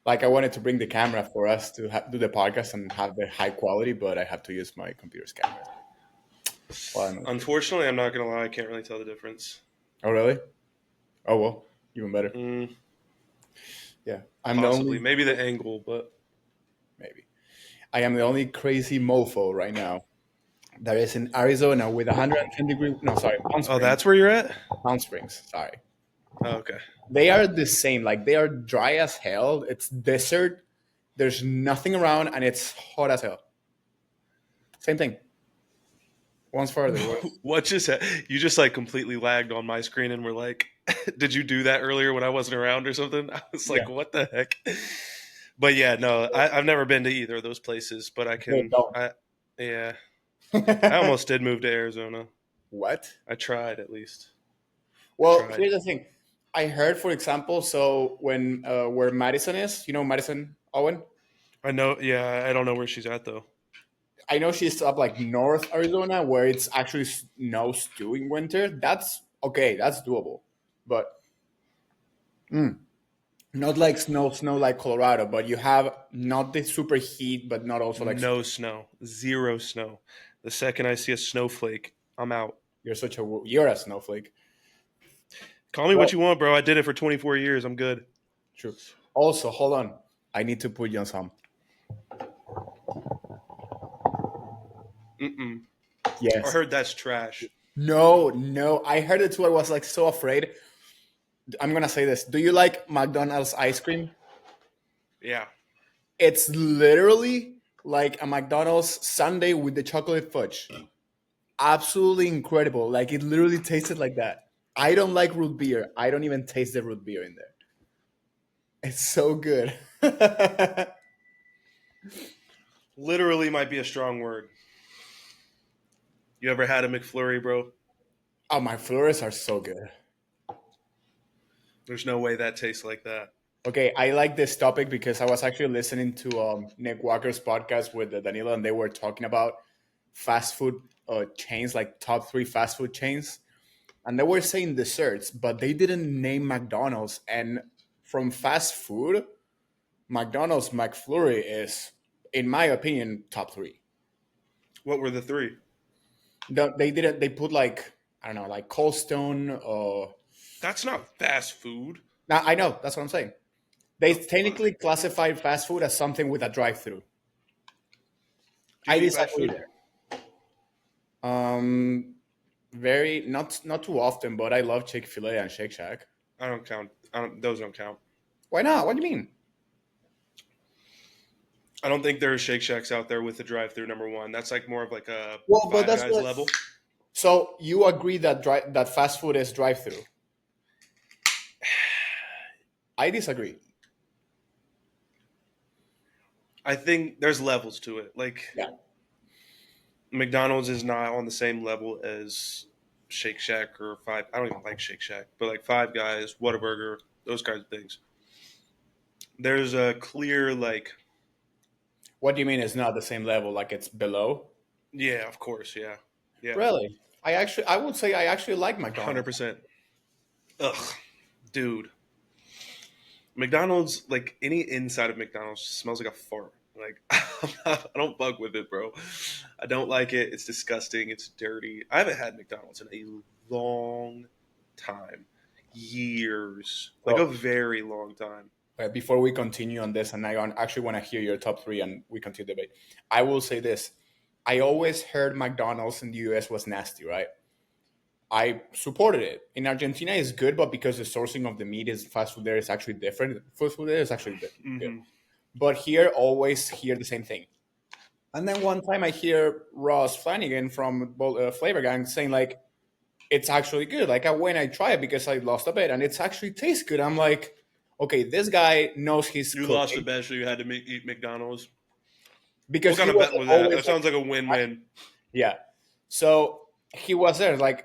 Like I wanted to bring the camera for us to do the podcast and have the high quality, but I have to use my computer's camera. Well, I'm okay. Unfortunately, I'm not gonna lie. I can't really tell the difference. Oh, really? Oh, well, even better. Mm, Yeah, I'm the possibly, only maybe the angle, but maybe I am the only crazy mofo right now that is in Arizona with 110 degree. No, sorry, Palm oh, Springs. that's where you're at. Palm Springs. Sorry, Oh, okay. they are the same. Like they are dry as hell. It's desert. There's nothing around, and it's hot as hell. Same thing. Once further. What just you just like completely lagged on my screen and were like, did you do that earlier when I wasn't around or something? I was Yeah, like, what the heck? But yeah, no, I've never been to either of those places, but I they can. don't. Yeah, I almost did move to Arizona. What? I tried at least. I Well, tried. here's the thing. I heard, for example, so when where Madison is, Madison Owen. I know. Yeah, I don't know where she's at though. I know she's up like North Arizona, where it's actually snows too in winter. That's okay. That's doable, but not like snow like Colorado. But you have not the super heat, but not also like No snow, zero snow. The second I see a snowflake, I'm out. you're a snowflake. Call me what Well, you want, bro. I did it for 24 years. I'm good. true. Also, hold on. I need to put you on some. Mm-mm. I Yes. heard that's trash. No, no. I heard it too. I was like so afraid. I'm gonna say this. Do you like McDonald's ice cream? Yeah. It's literally like a McDonald's sundae with the chocolate fudge. Absolutely incredible. Like it literally tasted like that. I don't like root beer. I don't even taste the root beer in there. It's so good. Oh, Literally might be a strong word. You ever had a McFlurry, bro? my flores are so good. There's no way that tastes like that. Okay, I like this topic because I was actually listening to Nick Walker's podcast with Danilo, and they were talking about fast food chains, like top three fast food chains, and they were saying desserts, but they didn't name McDonald's. And from fast food, McDonald's McFlurry is, in my opinion, top three. What were the three? They didn't. They put like I don't know, like Cold Stone. That's not fast food. Now I know that's what I'm saying. They The fuck? technically classified fast food as something with a drive-through. Do I you eat fast disagree food? there. Very not too often, but I love Chick-fil-A and Shake Shack. I don't count. I don't. Those don't count. Why not? What do you mean? I don't think there are Shake Shacks out there with a drive-through. Number one, that's like more of like a Well, but Five that's Guys what. level. So you agree that that fast food is drive-through? I disagree. I think there's levels to it. Like Yeah. McDonald's is not on the same level as Shake Shack or Five. I don't even like Shake Shack, but like Five Guys, Whataburger, those kinds of things. There's a clear like, What do you mean it's not the same level? Like it's below? yeah, of course, yeah, yeah, Really? I would say I actually like 100%. McDonald's. Ugh, dude, McDonald's, like any inside of McDonald's smells like a fart. Like I don't bug with it, bro. I don't like it. It's disgusting. It's dirty. I haven't had McDonald's in a long time, years, like a So very long time. before we continue on this, and actually want to hear your top three, and we continue debate. I will say this: I always heard McDonald's in the U.S. was nasty, right? I supported it. In Argentina, it's good, but because the sourcing of the meat is fast food there is actually different. Fast food there is actually good. Hmm. But here, always hear the same thing. And then one time I hear Ross Flanagan from Flavor Gang saying like, it's actually good. Like I went, I tried it because I lost a bet, and it's actually tastes good. I'm like, okay, this guy knows his You lost a cooking bet, so you had to eat McDonald's. What because kind he of was bet was that? always That like, sounds like a win-win. yeah. So he was there, like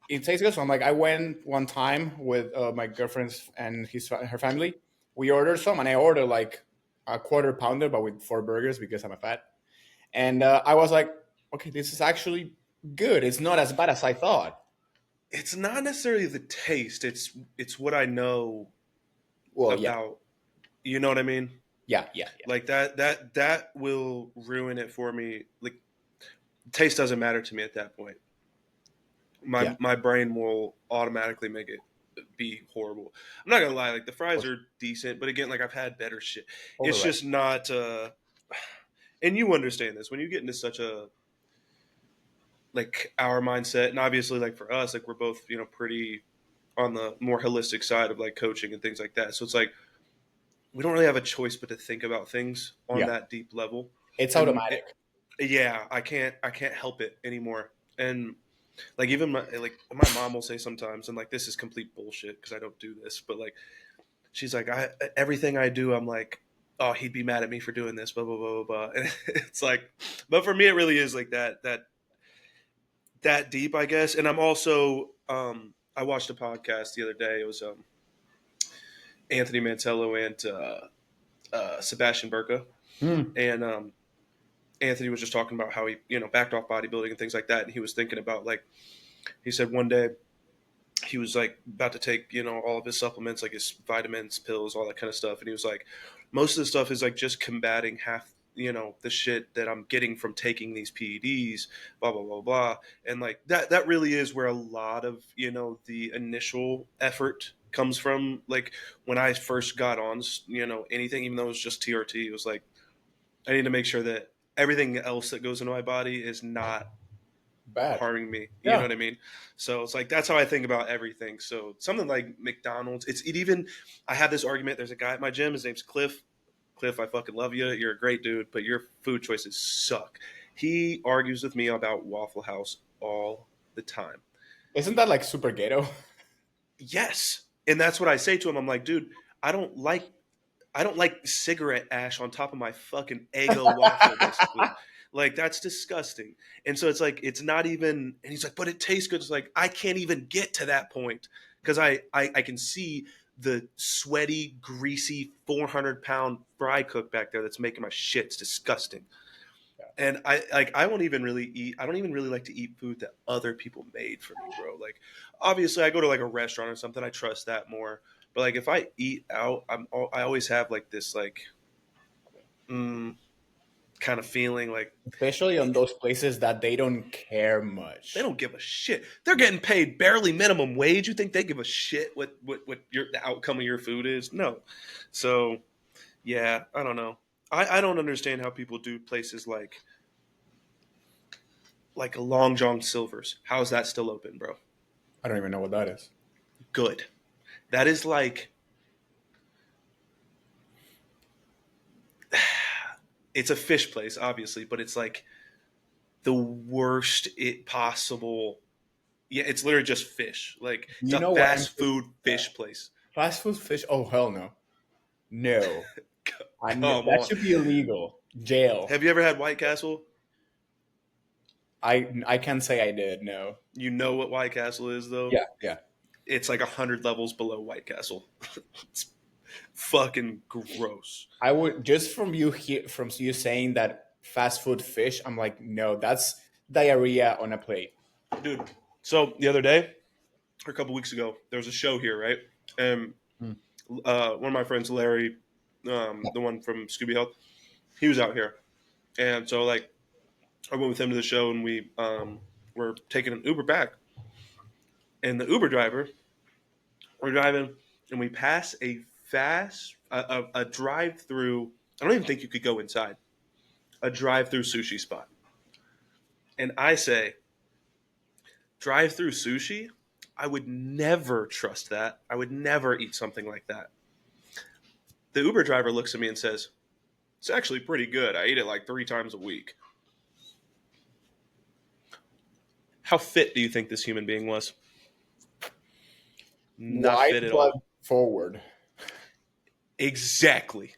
it tastes good. So I'm like, I went one time with my girlfriend's and her family. We ordered some, and I ordered like a quarter pounder, but with four burgers because I'm a fat. And I was like, okay, this is actually good. It's not as bad as I thought. It's not necessarily the taste. It's what I know Well, yeah, about You know what I mean? Yeah, yeah, yeah. Like that will ruin it for me. Like taste doesn't matter to me at that point. Yeah, My brain will automatically make it be horrible. I'm not gonna lie, like the fries for, are decent, but again, like I've had better shit. It's overrated. just not and you understand this when you get into such a like our mindset, and obviously like for us, like we're both, you know, pretty on the more holistic side of like coaching and things like that. So it's like we don't really have a choice but to think about things on Yeah, that deep level. it's And automatic. yeah, I can't help it anymore. And like even my mom will say sometimes, and like this is complete bullshit because I don't do this, but like she's like, I everything I do, I'm like, oh, he'd be mad at me for doing this, blah blah blah blah blah. And it's like, but for me, it really is like that deep, I guess. And I'm also, I watched a podcast the other day. It was Anthony Mantello and Sebastian Burka, Mm. and Anthony was just talking about how he, you know, backed off bodybuilding and things like that, and he was thinking about like he said one day he was like about to take, you know, all of his supplements, like his vitamins, pills, all that kind of stuff, and he was like, most of the stuff is like just combating half, you know, the shit that I'm getting from taking these PEDs, blah blah blah blah, and like that really is where a lot of, you know, the initial effort comes from. Like when I first got on, you know, anything, even though it was just TRT, it was like I need to make sure that everything else that goes into my body is not Bad. harming me. You know Yeah. what I mean? So it's like that's how I think about everything. So something like McDonald's, it even I have this argument. There's a guy at my gym. His name's Cliff. Cliff, I fucking love you. You're a great dude, but your food choices suck. He argues with me about Waffle House all the time. Isn't that like super ghetto? Yes, and that's what I say to him. I'm like, dude, I don't like I don't like cigarette ash on top of my fucking Eggo waffle, basically. Like that's disgusting. And so it's like it's not even. And he's like, but it tastes good. It's like I can't even get to that point because I can see the sweaty, greasy, 400-pound fry cook back there that's making my shit. It's disgusting. And I won't even really eat. I don't even really like to eat food that other people made for me, bro. Like obviously, I go to like a restaurant or something. I trust that more. But like if I eat out, I always have like this like mm, kind of feeling like Especially on those places that they don't care they much. don't give a shit. They're getting paid barely minimum wage. You think they give a shit what your the outcome of your food is? No. So yeah, I don't know. I don't understand how people do places like a Long John Silver's. How is that still open, bro? I don't even know what that is. Good. That is like it's a fish place, obviously, but it's like the worst it possible. Yeah, it's literally just fish. Like it's You a know what I'm fast thinking? food fish place. Fast food fish? Oh hell no, no. Come That on. should be illegal. Jail. Have you ever had White Castle? I can't say I did. No. You know what White Castle is, though. Yeah, yeah. It's like 100 levels below White Castle. It's fucking gross, I would just from you saying that fast food fish. I'm like, no, that's diarrhea on a plate. dude. So the other day, or a couple weeks ago, there was a show here, right? And Hmm. one of my friends, Larry, the one from Scooby Health, he was out here, and so like I went with him to the show, and we were taking an Uber back, and the Uber driver, we're driving, and we pass a a drive through. I don't even think you could go inside a drive through sushi spot, and I say drive through sushi. I would never trust that. I would never eat something like that. The Uber driver looks at me and says, "It's actually pretty good. I eat it like 3 times a week." How fit do you think this human being was? Not Wide fit at but all. forward. Exactly.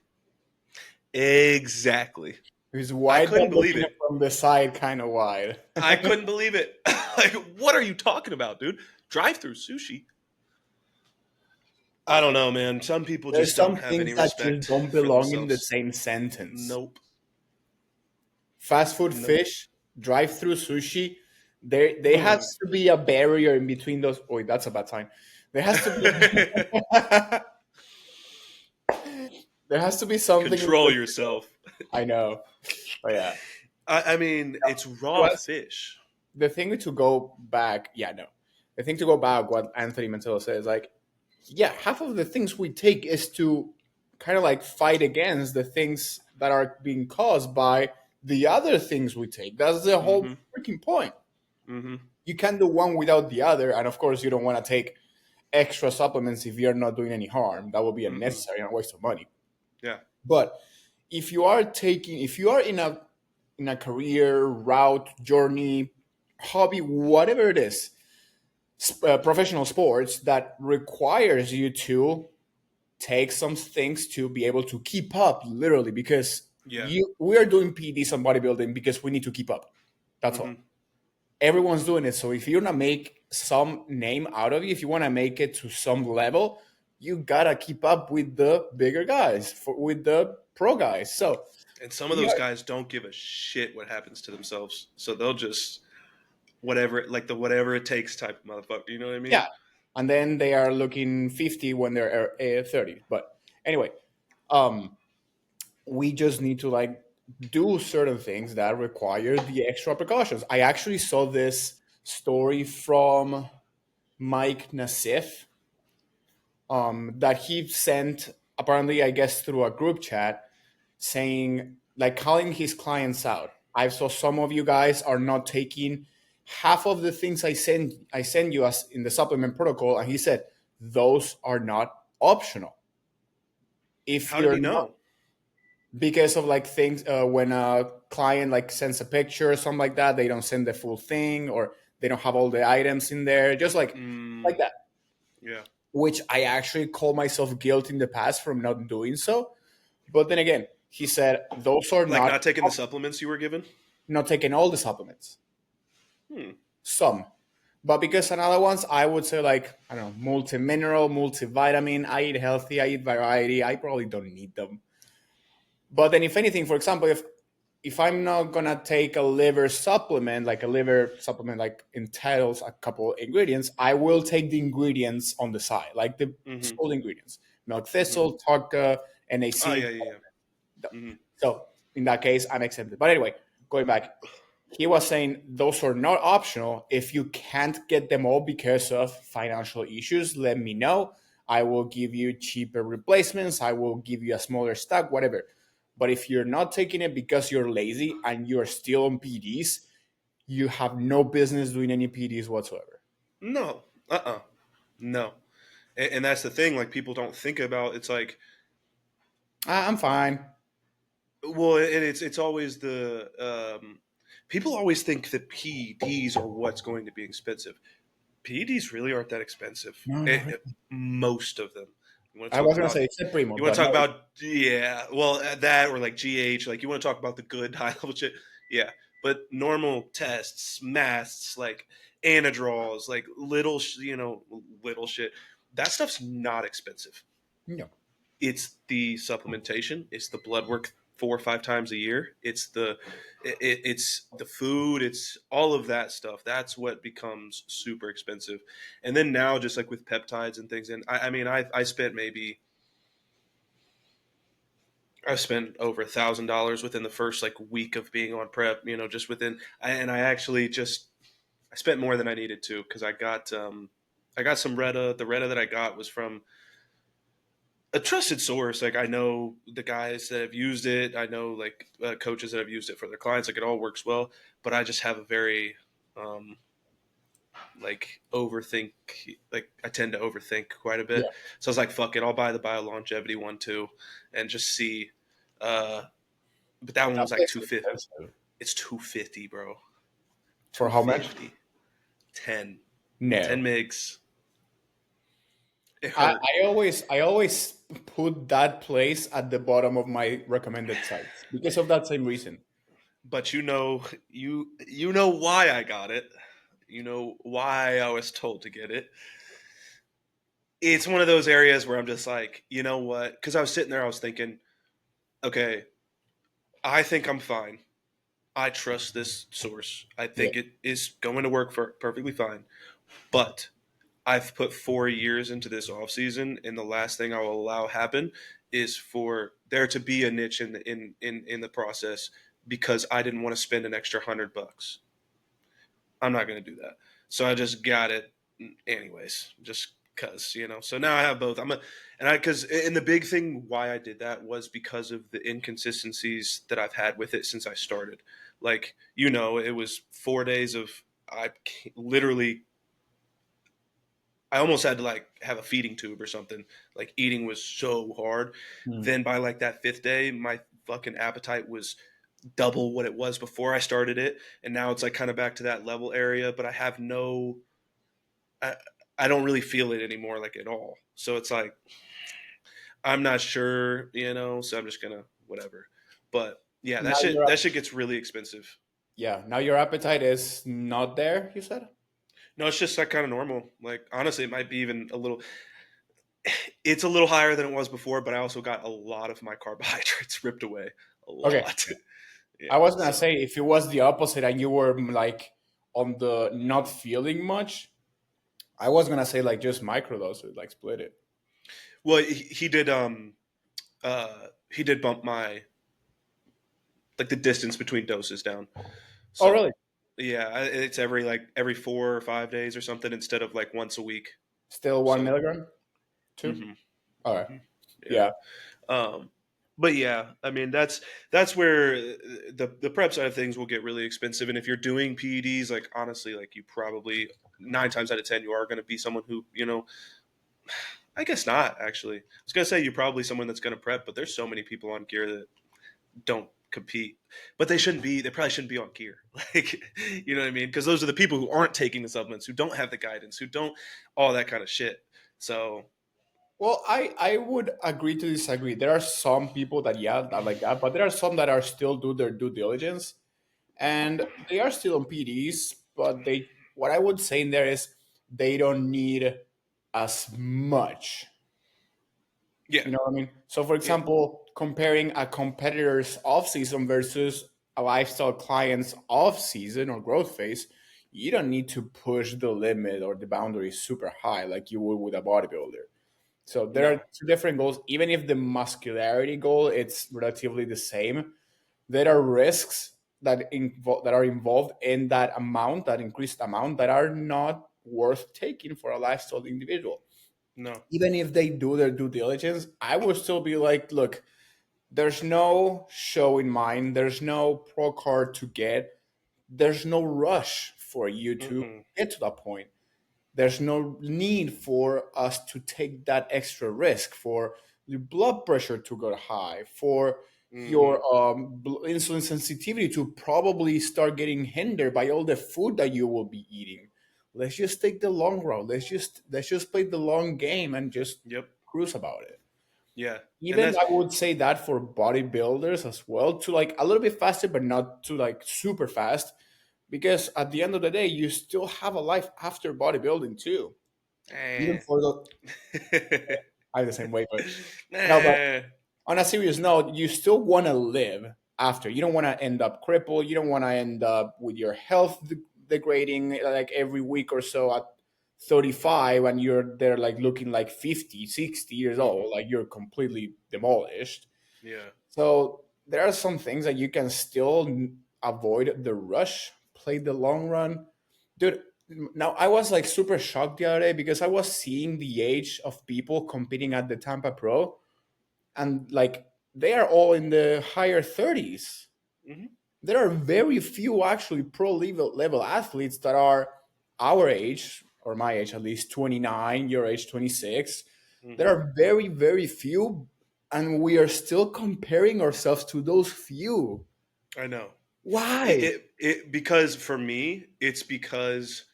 Exactly. He's I wide couldn't but believe looking it. from the side, kind of wide. I couldn't believe it. Like, what are you talking about, dude? Drive through sushi? I don't know, man. Some people There's just don't some have things any that just respect don't for belong in the themselves. same sentence. Nope. Fast food Nope. fish, drive-through sushi. There Mm. has to be a barrier in between those. Oh, that's a bad sign. There has to be. There has to be something. Control yourself. I know, but yeah. I mean, it's raw What's fish. the thing to go back? Yeah, no. The thing to go back, what Anthony Mantello says, like, yeah, half of the things we take is to kind of like fight against the things that are being caused by the other things we take. That's the whole Mm-hmm. freaking point. Mm-hmm. You can't do one without the other, and of course, you don't want to take extra supplements if you're not doing any harm. That would be Mm-hmm. unnecessary and a waste of money. Yeah. But if you are in a career route, journey, hobby, whatever it is, professional sports that requires you to take some things to be able to keep up, literally, because Yeah. we are doing PEDs on bodybuilding because we need to keep up. That's Mm-hmm. all. Everyone's doing it. So if you want to make some name out of it, if you want to make it to some level, you gotta keep up with the bigger guys, with the pro guys. So And some of we those are, guys don't give a shit what happens to themselves, so they'll just whatever, like the whatever it takes type of motherfucker. You know what I mean? yeah, and then they are looking 50 when they're 30. But anyway, um, we just need to like do certain things that require the extra precautions. I actually saw this story from Mike Nassif, that he sent, apparently, I guess, through a group chat, saying, like, calling his clients out. I saw some of you guys are not taking half of the things I send you as in the supplement protocol, and he said those are not optional. If How did you're he not, know? because of like things, when a client like sends a picture or something like that, they don't send the full thing, or they don't have all the items in there, just like Mm, that. yeah. Which I actually call myself guilty in the past from not doing so. But then again, he said those are Like not not taking the supplements you were given. not taking all the supplements, Hmm. some. But because another ones, I would say like, I don't know, multi-mineral, multivitamin. I eat healthy, I eat variety. I probably don't need them. But then, if anything, for example, if I'm not gonna take a liver supplement, like a liver supplement, like entitles a couple ingredients, I will take the ingredients on the side, like the Mm-hmm. sold ingredients: milk Mm-hmm. thistle, tonka, Oh NAC. yeah, yeah, yeah. Mm-hmm. So in that case, I'm exempted. But anyway, going back, he was saying those are not optional. If you can't get them all because of financial issues, let me know. I will give you cheaper replacements. I will give you a smaller stock, whatever. But if you're not taking it because you're lazy and you're still on PDs, you have no business doing any PDs whatsoever. No. No. And that's the thing. Like people don't think about. It's like, I'm fine. well, and it's always the people always think that PEDs are what's going to be expensive. PEDs really aren't that expensive. No, not really. Most of them. You want to I talk was gonna about say it's a primo, you want but to talk no. about yeah, well that or like GH, like you want to talk about the good high level shit. Yeah, but normal tests, masts, like anadrols, like little shit. That stuff's not expensive. No. It's the supplementation, it's the blood work 4 or 5 times a year, it's the food, it's all of that stuff. That's what becomes super expensive. And then now, just like with peptides and things, and I mean, I spent maybe I spent over $1,000 within the first like week of being on prep. Just within, and I actually just I spent more than I needed to because I got some Retta. The Retta that I got was from a trusted source. Like I know the guys that have used it. I know like coaches that have used it for their clients. Like it all works well. But I just have a very um, like overthink. Like I tend to overthink quite a bit. Yeah. So I was like, fuck it, I'll buy the bio longevity one too, and just see. But that one That was like place 250. is expensive. It's 250, bro. For how much? 250. 10. No. 10 migs. It I, hurt. I always put that place at the bottom of my recommended sites because of that same reason. But you know why I got it. You know why I was told to get it. It's one of those areas where I'm just like, you know what? Because I was sitting there, I was thinking, okay, I think I'm fine. I trust this source. I Yeah. think it is going to work for perfectly fine. But I've put 4 years into this off season, and the last thing I will allow happen is for there to be a niche in the process because I didn't want to spend an extra $100. I'm not going to do that. So I just got it anyways, just cause, you know. So now I have both. And the big thing why I did that was because of the inconsistencies that I've had with it since I started. Like, you know, it was 4 days of I literally I almost had to like have a feeding tube or something. Like eating was so hard. Hmm. Then by like that fifth day, my fucking appetite was double what it was before I started it, and now it's like kind of back to that level area. But I have no, I, I don't really feel it anymore, like at all. So it's like I'm not sure, you know. So I'm just gonna whatever. But yeah, Now your that shit gets really expensive. yeah, now your appetite is not there, you said? No, it's just like kind of normal. Like honestly, it might be even a little. It's a little higher than it was before, but I also got a lot of my carbohydrates ripped away. A Okay. lot. I Yeah. was gonna So say if it was the opposite and you were like on the not feeling much, I was gonna say like just microdose it, like split it. well, he did bump my like the distance between doses down. Oh So really? yeah, it's every 4 or 5 days or something instead of like once a week. Still one So milligram? Two? hmm All right. yeah. Yeah. But yeah, I mean that's where the prep side of things will get really expensive. And if you're doing PEDs, like honestly, like you probably 9 times out of 10 you are going to be someone who I guess not actually. I was gonna say you're probably someone that's going to prep, but there's so many people on gear that don't compete, but they shouldn't be. They probably shouldn't be on gear, like you know what I mean? Because those are the people who aren't taking the supplements, who don't have the guidance, who don't all that kind of shit. So Well, I would agree to disagree. There are some people that yeah that like that, but there are some that are still do their due diligence and they are still on PDs, but they what I would say in there is they don't need as much. yeah, You know what I mean? So, for yeah, example, comparing a competitor's off season versus a lifestyle client's off season or growth phase, you don't need to push the limit or the boundary super high like you would with a bodybuilder. So there are no, two different goals. Even if the muscularity goal it's relatively the same, there are risks that are involved in that amount, that increased amount, that are not worth taking for a lifestyle individual. no, Even if they do their due diligence, I would still be like, look, there's no show in mind, there's no pro card to get, there's no rush for you to mm-mm, get to that point. There's no need for us to take that extra risk for your blood pressure to go high, for mm-hmm, your insulin sensitivity to probably start getting hindered by all the food that you will be eating. Let's just take the long road. Let's just play the long game and just yep, cruise about it. yeah, and Even that's I would say that for bodybuilders as well, to like a little bit faster, but not to like super fast, because at the end of the day, you still have a life after bodybuilding too. Even eh. for the I'm the same way, but no, but Nah. on a serious note, you still want to live after. You don't want to end up crippled. You don't want to end up with your health degrading like every week or so at 35 and you're there like looking like 50, 60 years Mm-mm. old, like you're completely demolished. Yeah. So there are some things that you can still avoid the rush, play the long run. Dude, now I was like super shocked the other day because I was seeing the age of people competing at the Tampa Pro and like they are all in the higher 30s. Mm-hmm. There are very few actually pro level athletes that are our age or my age at least 29, your age 26. There Mm-hmm. are very very few and we are still comparing ourselves to those few. I know. Why? Because for me, it's because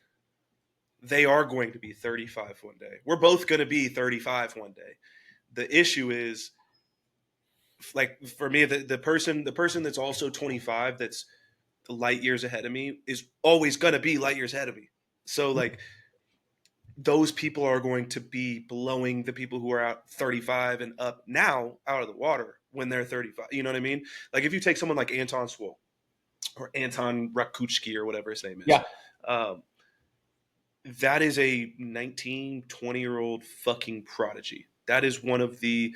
they are going to be 35 one day. We're both going to be 35 one day. The issue is like for me the person that's also 25 that's light years ahead of me is always going to be light years ahead of me. So like those people are going to be blowing the people who are out 35 and up now out of the water when they're 35. You know what I mean? Like if you take someone like Anton Swole or Anton Rakuchki or whatever his name is, Yeah. um, that is a 19, 20-year-old fucking prodigy. That is one of the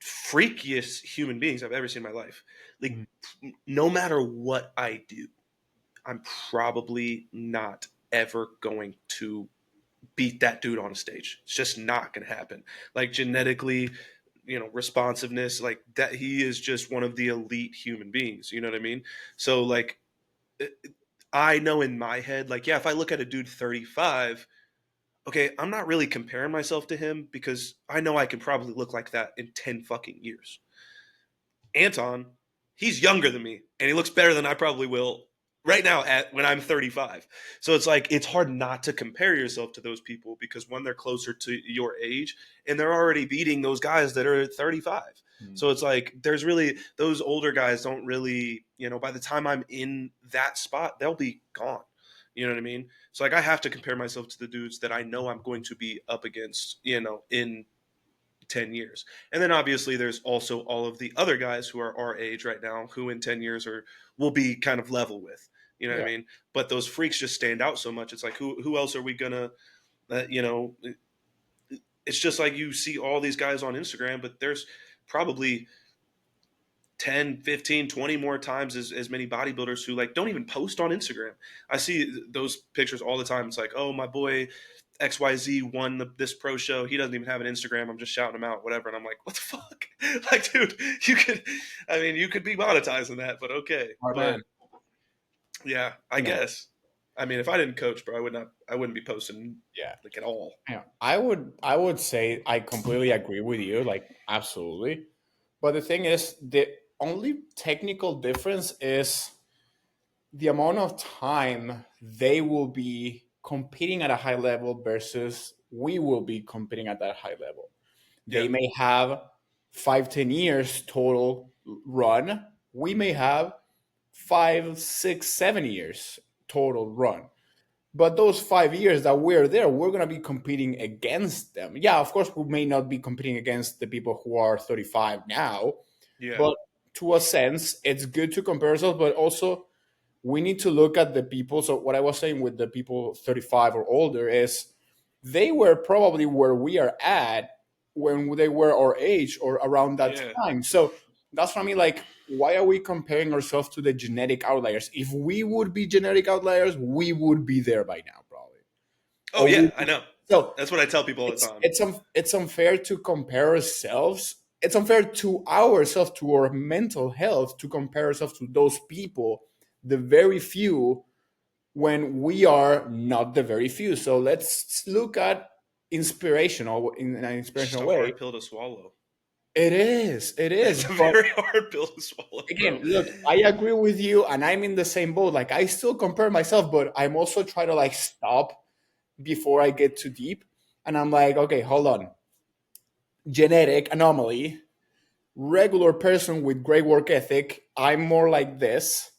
freakiest human beings I've ever seen in my life. Like, Mhm. no matter what I do, I'm probably not ever going to beat that dude on a stage. It's just not going to happen. Like, genetically, responsiveness, like that, he is just one of the elite human beings. You know what I mean? So, like, I know in my head, like, yeah, if I look at a dude 35, okay, I'm not really comparing myself to him because I know I can probably look like that in 10 fucking years. Anton, he's younger than me and he looks better than I probably will right now at when I'm 35. So it's like it's hard not to compare yourself to those people because when they're closer to your age and they're already beating those guys that are 35. Mhm. So it's like there's really those older guys don't really, by the time I'm in that spot, they'll be gone. You know what I mean? So like I have to compare myself to the dudes that I know I'm going to be up against, in 10 years. And then obviously there's also all of the other guys who are our age right now who in 10 years will be kind of level with. You know what Yeah. I mean? But those freaks just stand out so much. It's like who else are we gonna it's just like you see all these guys on Instagram, but there's probably 10, 15, 20 more times as many bodybuilders who like don't even post on Instagram. I see those pictures all the time. It's like, oh, my boy XYZ won this pro show. He doesn't even have an Instagram. I'm just shouting him out, whatever. And I'm like, what the fuck? Like, dude, you could be monetizing that, but okay. Our But man. yeah, I You know. guess. I mean, if I didn't coach, bro, I wouldn't be posting Yeah. like at all. Yeah. I would say I completely agree with you. Like, absolutely. But the thing is, the only technical difference is the amount of time they will be competing at a high level versus we will be competing at that high level. Yeah. They may have 5, 10 years total run. We may have 5, 6, 7 years total run. But those 5 years that we're there, we're going to be competing against them. Yeah, of course, we may not be competing against the people who are 35 now, Yeah. but to a sense, it's good to compare ourselves, but also we need to look at the people. So what I was saying with the people 35 or older is they were probably where we are at when they were our age or around that Yeah. time. So that's what I mean. Like, why are we comparing ourselves to the genetic outliers? If we would be genetic outliers, we would be there by now, probably. Oh Or yeah, I know. so That's what I tell people all the it's time. it's it's unfair to compare ourselves. It's unfair to ourselves, to our mental health, to compare ourselves to those people, the very few, when we are not the very few. So let's look at inspirational in an It's just inspirational a way. hard pill to swallow. It is, it is. It's a But very hard pill to swallow, again, bro. look, I agree with you, and I'm in the same boat. Like, I still compare myself, but I'm also trying to like stop before I get too deep. And I'm like, okay, hold on. Genetic anomaly, regular person with great work ethic. I'm more like this.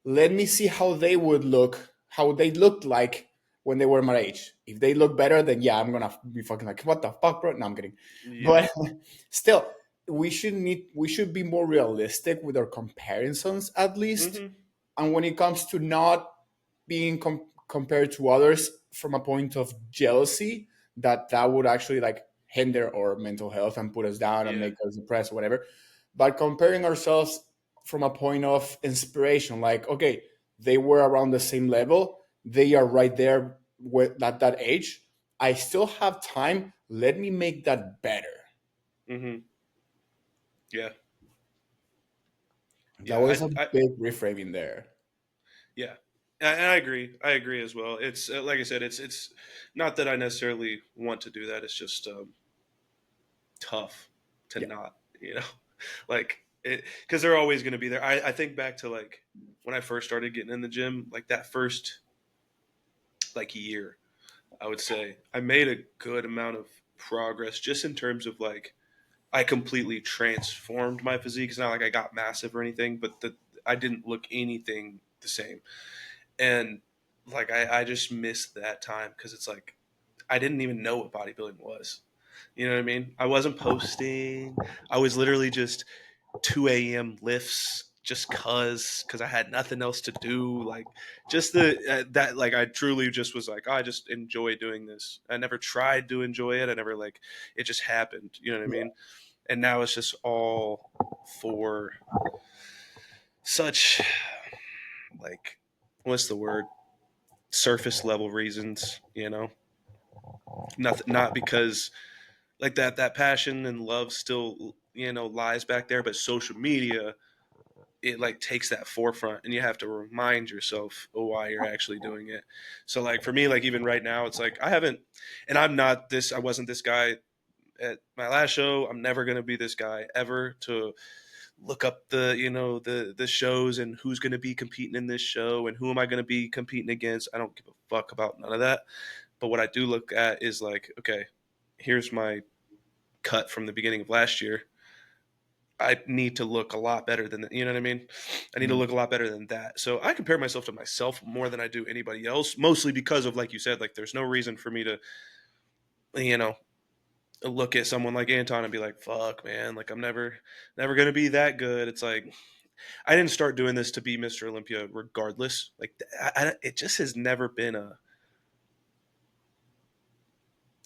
Let me see how they would look, how they looked like when they were my age. If they look better, then yeah, I'm gonna be fucking like, what the fuck, bro? No, I'm kidding. Yeah. But still, we should be more realistic with our comparisons at least. Mm-hmm. And when it comes to not being compared to others from a point of jealousy, that would actually like hinder our mental health and put us down and Yeah. make us depressed or whatever. But comparing ourselves from a point of inspiration, like, okay, they were around the same level, they are right there with that age, I still have time, let me make that better. Mm-hmm. Yeah. That Yeah. was a I big reframing there. yeah. And I agree. I agree as well. It's like I said. It's not that I necessarily want to do that. It's just tough to Yeah. not. Like it because they're always going to be there. I think back to like when I first started getting in the gym, like that first like year, I would say I made a good amount of progress just in terms of like I completely transformed my physique. It's not like I got massive or anything, but I didn't look anything the same. And like I just missed that time because it's like I didn't even know what bodybuilding was. You know what I mean? I wasn't posting. I was literally just 2 a.m. lifts just cause I had nothing else to do. Like just the that like I truly just was like, oh, I just enjoy doing this. I never tried to enjoy it. I never like it just happened. You know what I Yeah. mean? And now it's just all for such, like, what's the word? Surface level reasons, you know? Not because like that passion and love still, lies back there, but social media, it like takes that forefront, and you have to remind yourself why you're actually doing it. So like for me, like even right now, it's like I haven't, and I wasn't this guy at my last show. I'm never going to be this guy ever to look up the shows and who's going to be competing in this show and who am I going to be competing against. I don't give a fuck about none of that. But what I do look at is like, okay, here's my cut from the beginning of last year. I need to look a lot better than that. You know what I mean? I need to Mm. look a lot better than that. So I compare myself to myself more than I do anybody else, mostly because of, like you said, like there's no reason for me to, you know, look at someone like Anton and be like, fuck, man, like I'm never going to be that good. It's like, I didn't start doing this to be Mr. Olympia regardless. Like it just has never been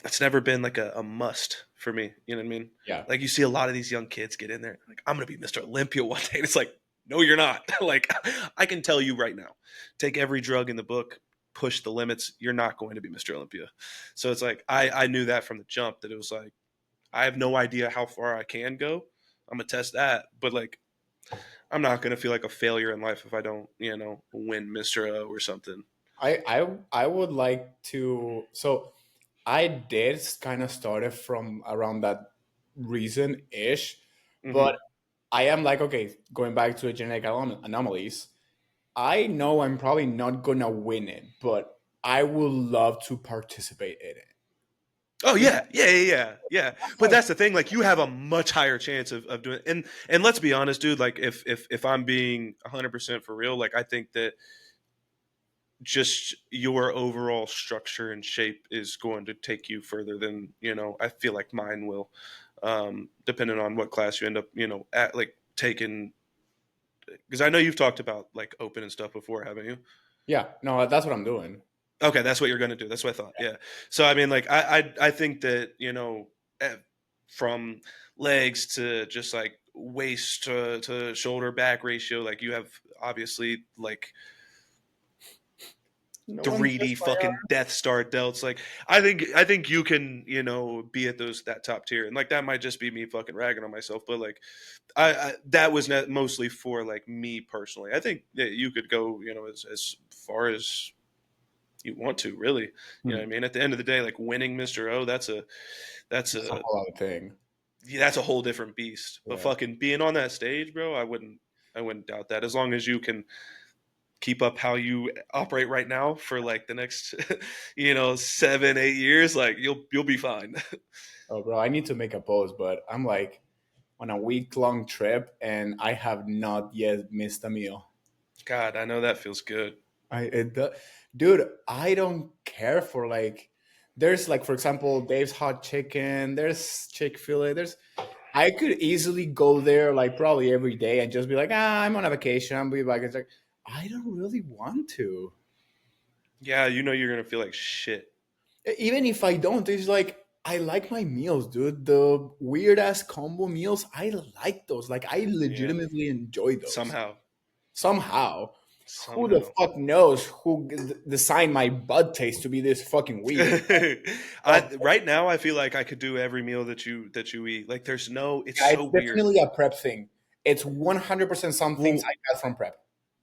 it's never been like a must for me. You know what I mean? Yeah. Like you see a lot of these young kids get in there, like I'm gonna be Mr. Olympia one day. And it's like, no, you're not. Like I can tell you right now, take every drug in the book, push the limits, you're not going to be Mr. Olympia. So it's like I knew that from the jump that it was like I have no idea how far I can go. I'm gonna test that, but like I'm not gonna feel like a failure in life if I don't, win Mr. O or something. I would like to. So I did kind of started from around that reason ish, but Hmm. I am like, okay, going back to the genetic anomalies. I know I'm probably not gonna win it, but I would love to participate in it. Oh Because yeah. that's But like, that's the thing. Like you have a much higher chance of doing. And let's be honest, dude. Like if I'm being 100% for real, like I think that just your overall structure and shape is going to take you further than I feel like mine will, depending on what class you end up at like taking. Because I know you've talked about like open and stuff before, haven't you? yeah, no, that's what I'm doing. Okay, that's what you're going to do. That's what I thought. Yeah. So I mean, like I think that eh, from legs to just like waist to shoulder back ratio, like you have obviously like No one touched 3D my fucking Death Star delts. Like I think you can be at that top tier, and like that might just be me fucking ragging on myself, but like I that was mostly for like me personally. I think that you could go as far as you want to, really. You know what I arm. mean? At the end of the day, like winning Mr. O, that's That's a a whole other thing. yeah, that's a whole different beast. But Yeah. fucking being on that stage, bro, I wouldn't doubt that. As long as you can keep up how you operate right now for like the next 7-8 years, like you'll be fine. Oh, bro, I need to make a post, but I'm like on a week long trip and I have not yet missed a meal. God, I know that feels good. Dude, I don't care for like. There's like, for example, Dave's Hot Chicken. There's Chick-fil-A. I could easily go there like probably every day and just be like, I'm on a vacation. I'm be back. It's like I don't really want to. Yeah, you're gonna feel like shit. Even if I don't, it's like I like my meals, dude. The weird ass combo meals, I like those. Like I Yeah, legitimately enjoy those. somehow, Somehow, who the somehow. fuck knows who designed my bud taste to be this fucking weird? But Right now I feel like I could do every meal that you eat. Like there's no, it's yeah, so it's weird. definitely a prep thing. It's 100% some things Well, I got from prep.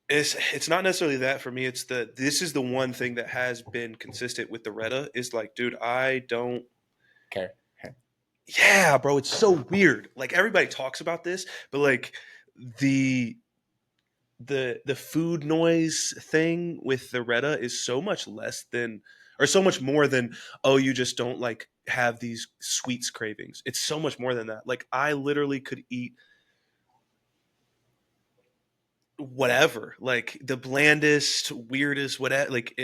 it's not necessarily that for me. It's this is the one thing that has been consistent with the Retta is like, dude, I don't. Okay. Yeah, bro, it's so weird. Like everybody talks about this, but like the the food noise thing with the Retta is so much less than or so much more than, oh, you just don't like have these sweets cravings. It's so much more than that. Like I literally could eat whatever, like the blandest, weirdest, whatever. Like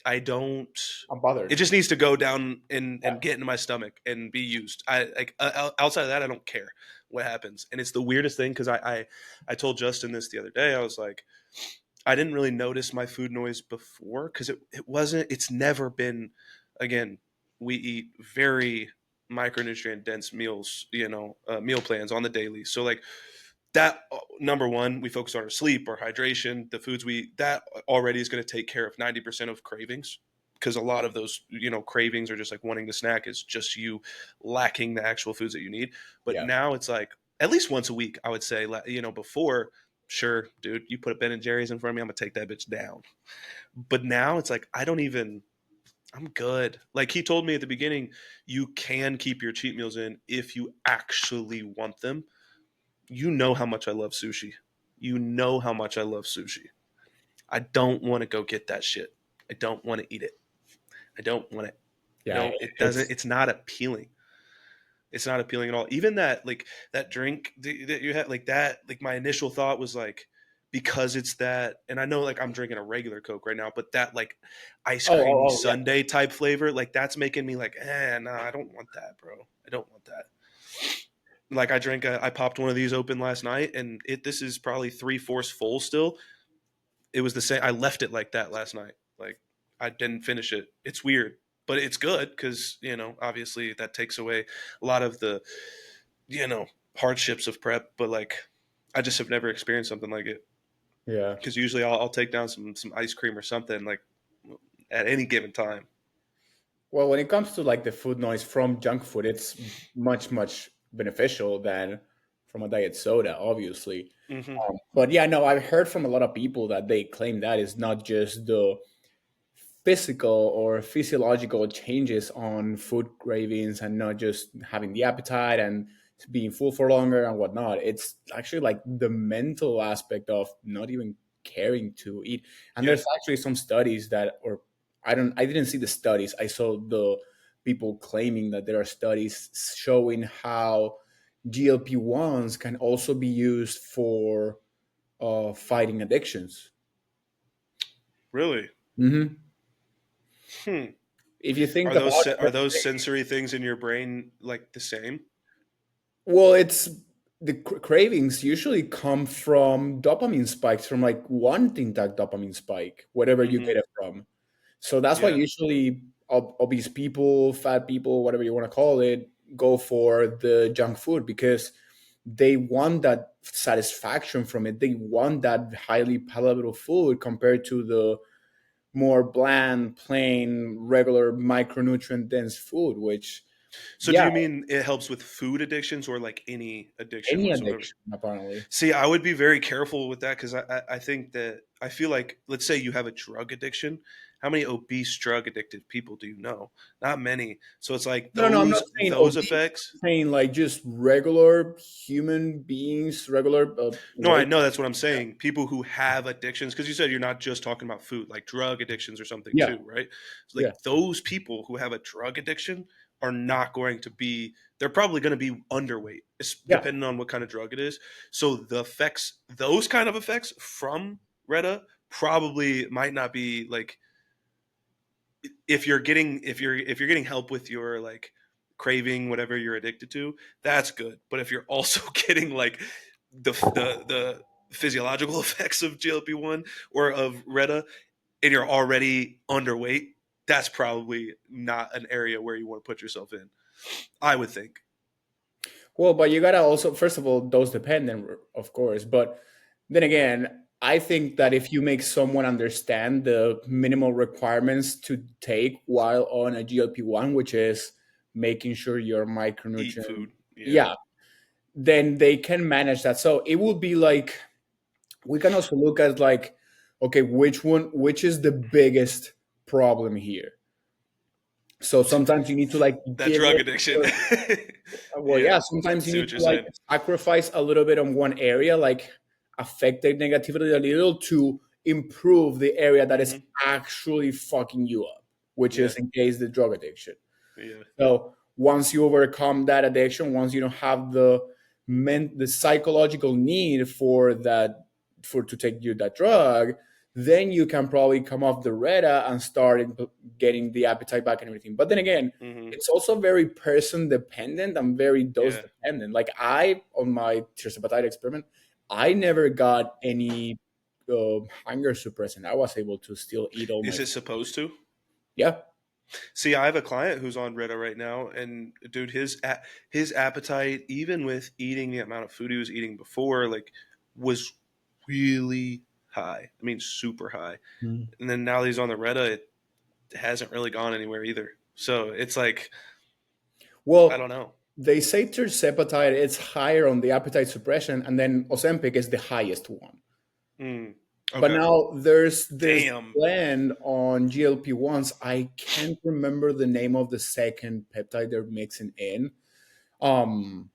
I don't. I'm It bothered. just needs to go down and Yeah. get into my stomach and be used. I like outside of that, I don't care what happens. And it's the weirdest thing because I told Justin this the other day. I was like, I didn't really notice my food noise before because it wasn't. It's never been. Again, we eat very micronutrient dense meals, meal plans on the daily. So like that, number one, we focus on our sleep, our hydration, the foods we eat. That already is going to take care of 90% of cravings, because a lot of those, cravings are just like wanting to snack is just you lacking the actual foods that you need. But Yeah. now it's like at least once a week, I would say. Before, sure, dude, you put a Ben and Jerry's in front of me, I'm gonna take that bitch down. But now it's like I don't even. I'm good. Like he told me at the beginning, you can keep your cheat meals in if you actually want them. You know how much I love sushi. You know how much I love sushi. I don't want to go get that shit. I don't want to eat it. I don't want it. Yeah, It doesn't. it's It's not appealing. It's not appealing at all. Even that, like that drink that you had, like that, like my initial thought was like, because it's that, and I know like I'm drinking a regular Coke right now, but that like ice creamy yeah. sundae type flavor, like that's making me like, no, I don't want that, bro. I don't want that. Like I popped one of these open last night, and this is probably 3/4 full still. It was the same. I left it like that last night. Like I didn't finish it. It's weird, but it's good because obviously that takes away a lot of the you know hardships of prep. But like I just have never experienced something like it, Yeah. because usually I'll take down some ice cream or something like at any given time. Well, when it comes to like the food noise from junk food, it's much beneficial than from a diet soda, obviously. Hmm. But yeah, no, I've heard from a lot of people that they claim that it's not just the physical or physiological changes on food cravings and not just having the appetite and being full for longer and whatnot. It's actually like the mental aspect of not even caring to eat. And Yeah. there's actually some studies that, or I didn't see the studies. I saw the people claiming that there are studies showing how GLP-1s can also be used for fighting addictions. Really? Hmm. Hmm. If you think Are about are those sensory things in your brain like the same? well, it's the cravings usually come from dopamine spikes, from like wanting that dopamine spike, whatever you Hmm. get it from. So that's why Yeah. usually obese people, fat people, whatever you want to call it, go for the junk food because they want that satisfaction from it. They want that highly palatable food compared to the more bland, plain, regular micronutrient dense food, which, So do yeah, you mean it helps with food addictions or like any addiction any whatsoever? addiction, apparently. See, I would be very careful with that, because I think that I feel like, let's say you have a drug addiction. How many obese drug addicted people do you know? Not many. So it's like No, no, I'm not saying those obese. effects. I'm saying like just regular human beings, regular No, I weight. know that's what I'm saying. People who have addictions, because you said you're not just talking about food, like drug addictions or something Yeah, too, right? So yeah, like those people who have a drug addiction are not going to be. They're probably going to be underweight, yeah, depending on what kind of drug it is. So the effects, those kind of effects from Retta, probably might not be like, if you're getting help with your like craving whatever you're addicted to, that's good. But if you're also getting like the physiological effects of GLP-1 or of Retta, and you're already underweight, that's probably not an area where you want to put yourself in, I would think. well, but you gotta also, first of all, dose dependent, of course. But then again, I think that if you make someone understand the minimal requirements to take while on a GLP-1, which is making sure your Eat micronutrient, food, yeah. yeah, then they can manage that. So it would be like we can also look at like, okay, which is the biggest problem here? So sometimes you need to like That give drug it. addiction. Well, Yeah, yeah, I sometimes you see need what to you're like saying. sacrifice a little bit on one area, like affect the negativity a little to improve the area that is Hmm. actually fucking you up, which Yeah, is in case the drug addiction. yeah. So once you overcome that addiction, once you don't have the psychological need for that for to take you that drug, then you can probably come off the Reta and start getting the appetite back and everything. But then again, Hmm. it's also very person dependent and very dose Yeah. dependent. Like I on my tirzepatide experiment, I never got any hunger suppressant. I was able to still eat all my Is it food. supposed to? Yeah. See, I have a client who's on Retta right now, and dude, his appetite, even with eating the amount of food he was eating before, like, was really high. I mean, super high. Mm. And then now that he's on the Retta, it hasn't really gone anywhere either. So it's like, I don't Well, know. they say tirzepatide is higher on the appetite suppression, and then Ozempic is the highest one. Mm, But okay. now there's this Damn. blend on GLP-1s. I can't remember the name of the second peptide they're mixing in. Um,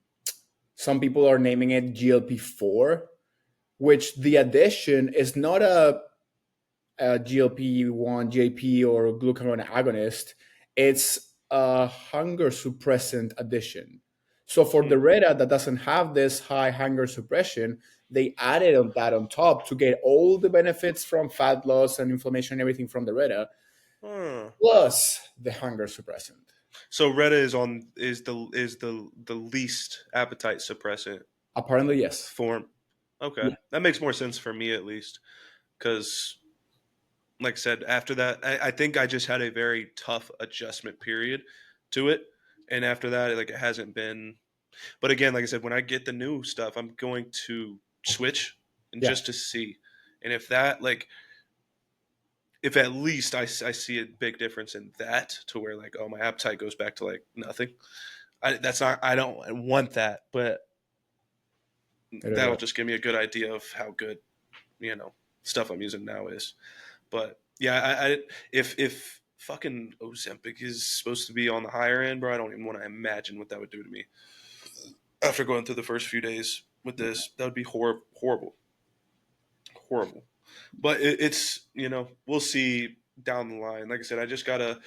some people are naming it GLP-4, which the addition is not a GLP-1, JP, or glucagon agonist. It's a hunger suppressant addition. So for the Hmm. Reta that doesn't have this high hunger suppression, they added on that on top to get all the benefits from fat loss and inflammation and everything from the Reta, Huh. plus the hunger suppressant. So Retta is the least appetite suppressant Apparently, yes. form. Okay, Yeah. that makes more sense for me at least, because like I said, after that, I think I just had a very tough adjustment period to it, and after that, like, it hasn't been. But again, like I said, when I get the new stuff, I'm going to switch and Yeah. just to see, and if that, like, if at least I see a big difference in that, to where, like, oh, my appetite goes back to like nothing. That's not. I don't want that, but There you that'll go. just give me a good idea of how good, you know, stuff I'm using now is. But yeah, if fucking Ozempic is supposed to be on the higher end, bro, I don't even want to imagine what that would do to me after going through the first few days with this. That would be horrible, horrible. But it's, we'll see down the line. Like I said, I just gotta.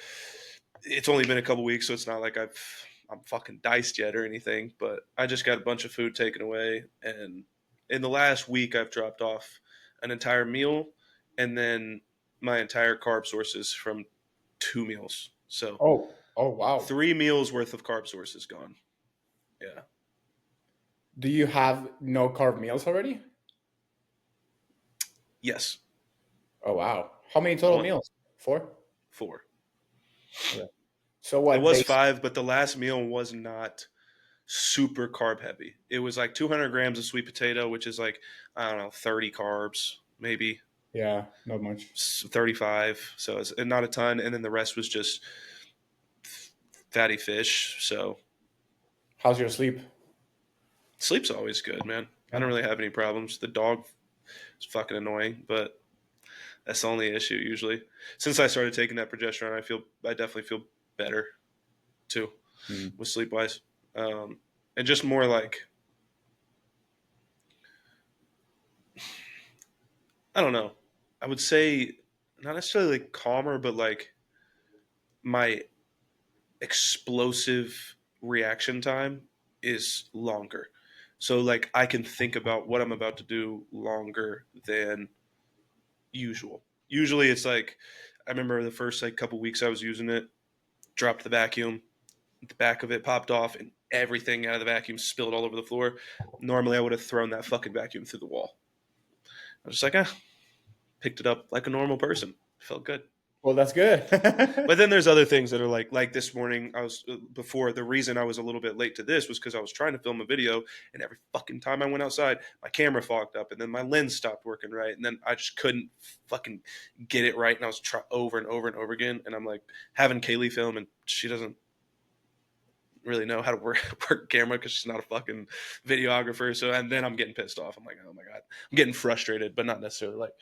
It's only been a couple weeks, so it's not like I'm fucking diced yet or anything. But I just got a bunch of food taken away, and in the last week, I've dropped off an entire meal, and then my entire carb sources from 2 meals. So Oh, wow. 3 meals worth of carb sources gone. Yeah. Do you have no carb meals already? Yes. Oh, wow. How many total One. meals? Four? 4. Okay. So It what was they 5, but the last meal was not super carb heavy. It was like 200 grams of sweet potato, which is like, I don't know, 30 carbs, maybe Yeah, not much. 35. So it's not a ton. And then the rest was just fatty fish. So How's your sleep? sleep's always good, man. I Yeah. don't really have any problems. The dog is fucking annoying, but that's the only issue usually. Since I started taking that progesterone, I definitely feel better too Mm. with sleep wise. And just more like, I don't know. I would say not necessarily like calmer, but like my explosive reaction time is longer. So like I can think about what I'm about to do longer than usual. Usually it's like, I remember the first like couple weeks I was using it, dropped the vacuum, the back of it popped off, and everything out of the vacuum spilled all over the floor. Normally I would have thrown that fucking vacuum through the wall. I was just like, picked it up like a normal person. Felt good. Well, that's good. But then there's other things that are like this morning. I was before the reason I was a little bit late to this was because I was trying to film a video, and every fucking time I went outside, my camera fogged up, and then my lens stopped working right, and then I just couldn't fucking get it right, and I was trying over and over and over again, and I'm like having Kaylee film, and she doesn't really know how to work camera because she's not a fucking videographer. So, and then I'm getting pissed off. I'm like, oh my god, I'm getting frustrated, but not necessarily like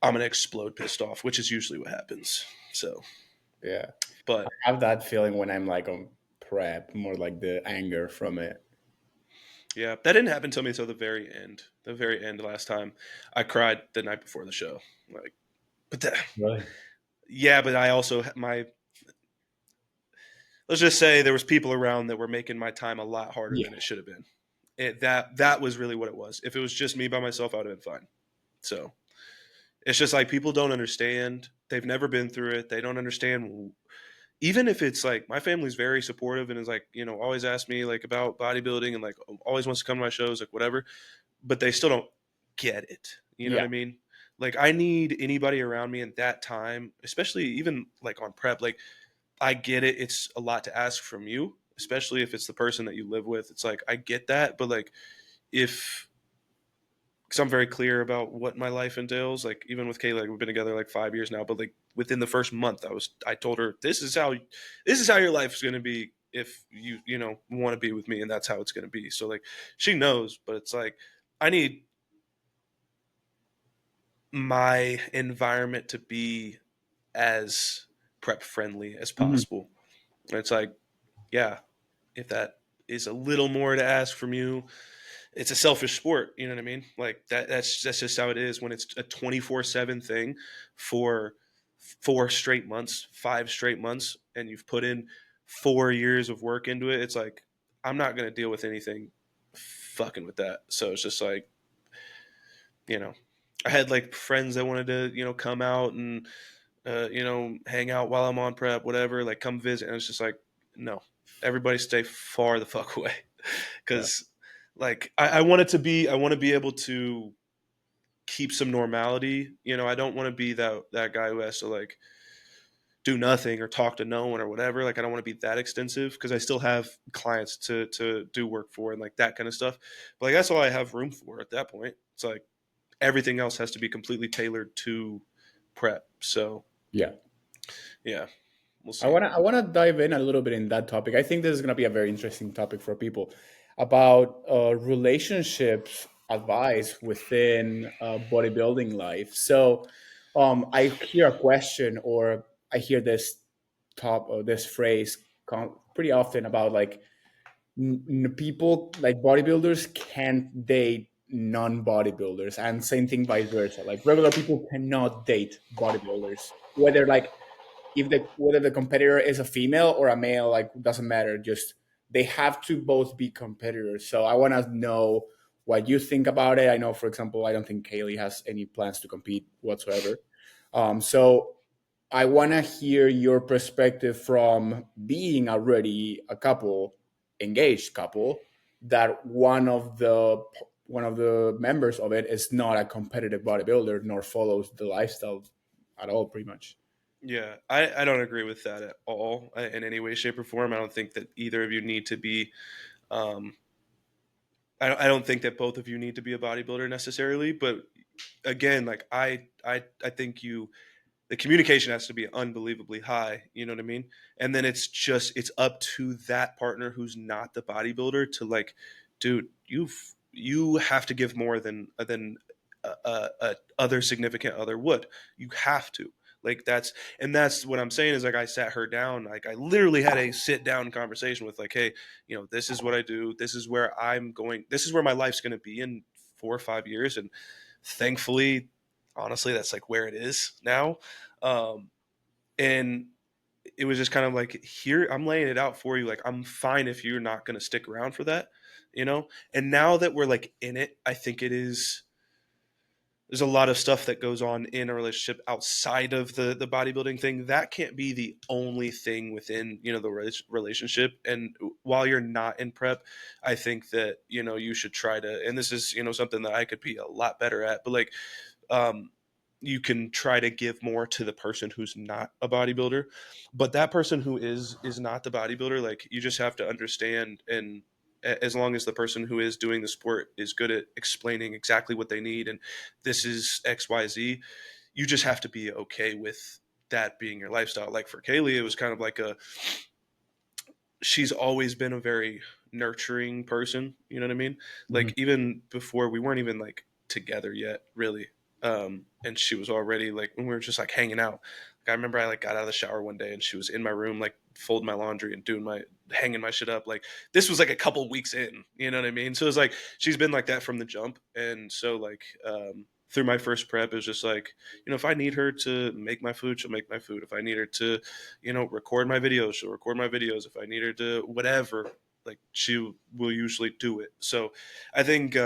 I'm gonna explode pissed off, which is usually what happens. So, Yeah. I but have that feeling when I'm like on prep, more like the anger from it. yeah, that didn't happen to me until the very end. The very end last time, I cried the night before the show. Like, but that, Really? yeah, but I also my let's just say there was people around that were making my time a lot harder Yeah. than it should have been. That was really what it was. If it was just me by myself, I would have been fine. So it's just like people don't understand. They've never been through it. They don't understand. Even if it's like my family's very supportive and is like, always ask me like about bodybuilding and like always wants to come to my shows, like whatever, but they still don't get it. You know what Yeah. I mean? Like I need anybody around me in that time, especially even like on prep. Like I get it. It's a lot to ask from you, especially if it's the person that you live with. It's like, I get that. But like, if, because I'm very clear about what my life entails. Like even with Kayla, like, we've been together like 5 years now. But like within the first month, I told her this is how your life is going to be if you know want to be with me, and that's how it's going to be. So like she knows, but it's like I need my environment to be as prep friendly as Mhm. possible. And it's like, yeah, if that is a little more to ask from you, it's a selfish sport. You know what I mean? Like that's just how it is when it's a 24/7 thing for 4 straight months, 5 straight months, and you've put in 4 years of work into it. It's like, I'm not going to deal with anything fucking with that. So it's just like, you know, I had like friends that wanted to, come out and, hang out while I'm on prep, whatever, like come visit. And it's just like, no, everybody stay far the fuck away. Yeah. Cause like, I want it to be, I want to be able to keep some normality. I don't want to be that guy who has to like do nothing or talk to no one or whatever. Like, I don't want to be that extensive because I still have clients to do work for and like that kind of stuff. But like, that's all I have room for at that point. It's like, everything else has to be completely tailored to prep. So Yeah. yeah, we'll I see. wanna I wanna dive in a little bit in that topic. I think this is gonna be a very interesting topic for people about relationships advice within bodybuilding life. So, I hear a question or I hear this phrase pretty often about like people like bodybuilders can't date non-bodybuilders, and same thing vice versa. Like regular people cannot date bodybuilders, whether like if the whether the competitor is a female or a male, like doesn't matter. Just they have to both be competitors. So I want to know what you think about it. I know, for example, I don't think Kaylee has any plans to compete whatsoever. So I want to hear your perspective from being already a couple, engaged couple, that one of the members of it is not a competitive bodybuilder nor follows the lifestyle at all, pretty much. Yeah, I don't agree with that at all in any way, shape, or form. I don't think that either of you need to be. Um, I don't think that both of you need to be a bodybuilder necessarily. But again, like I think the communication has to be unbelievably high. You know what I mean? And then it's up to that partner who's not the bodybuilder to like, dude, you have to give more than a other significant other would. You have to. Like that's what I'm saying is like I sat her down, like I literally had a sit down conversation with like, hey, this is what I do, this is where I'm going, this is where my life's going to be in 4 or 5 years, and thankfully, honestly, that's like where it is now. um, and it was just kind of like, here, I'm laying it out for you, like I'm fine if you're not going to stick around for that, and now that we're like in it, I think it is, there's a lot of stuff that goes on in a relationship outside of the bodybuilding thing that can't be the only thing within the relationship. And while you're not in prep, I think that you should try to, and this is something that I could be a lot better at, but like, um, you can try to give more to the person who's not a bodybuilder, but that person who is not the bodybuilder, like you just have to understand, and as long as the person who is doing the sport is good at explaining exactly what they need, and this is XYZ, you just have to be okay with that being your lifestyle. Like for Kaylee, it was kind of like she's always been a very nurturing person. You know what I mean? Mhm. Like even before we weren't even like together yet, really. And she was already like, when we were just like hanging out. Like I remember I like got out of the shower one day and she was in my room, like folding my laundry and hanging my shit up. Like this was like a couple weeks in, you know what I mean? So it was like, she's been like that from the jump. And so like, through my first prep, it was just like, if I need her to make my food, she'll make my food. If I need her to, record my videos, she'll record my videos. If I need her to whatever, like she will usually do it. So I think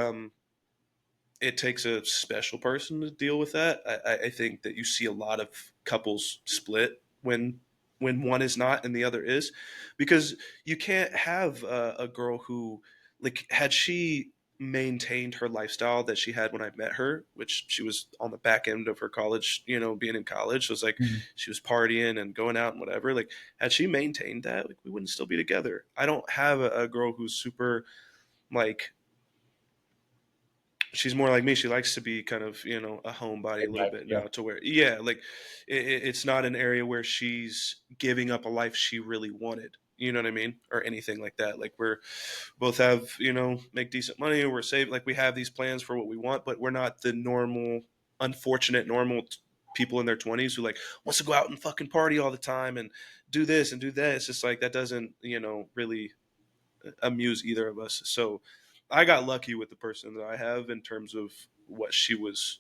it takes a special person to deal with that. I think that you see a lot of couples split when one is not and the other is, because you can't have a girl who, like, had she maintained her lifestyle that she had when I met her, which she was on the back end of her college, being in college. So it's like Mhm. she was partying and going out and whatever. Like, had she maintained that, like, we wouldn't still be together. I don't have a girl who's super, like, she's more like me. She likes to be kind of, a homebody a little bit Yeah. now, to where, yeah, like, it's not an area where she's giving up a life she really wanted. You know what I mean? Or anything like that. Like, we're both have, make decent money. We're saved. Like, we have these plans for what we want, but we're not the normal, unfortunate, normal people in their 20s who, like, wants to go out and fucking party all the time and do this and do that. It's just like, that doesn't, really amuse either of us. So I got lucky with the person that I have in terms of what she was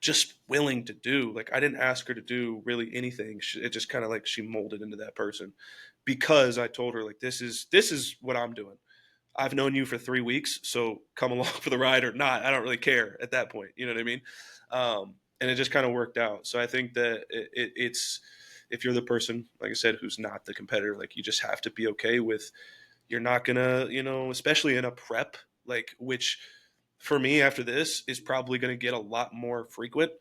just willing to do. Like, I didn't ask her to do really anything. It just kind of, like, she molded into that person because I told her, like, this is what I'm doing. I've known you for 3 weeks, so come along for the ride or not. I don't really care at that point. You know what I mean? And it just kind of worked out. So I think that it's, if you're the person, like I said, who's not the competitor, like, you just have to be okay with, you're not gonna, especially in a prep, like, which for me after this is probably going to get a lot more frequent.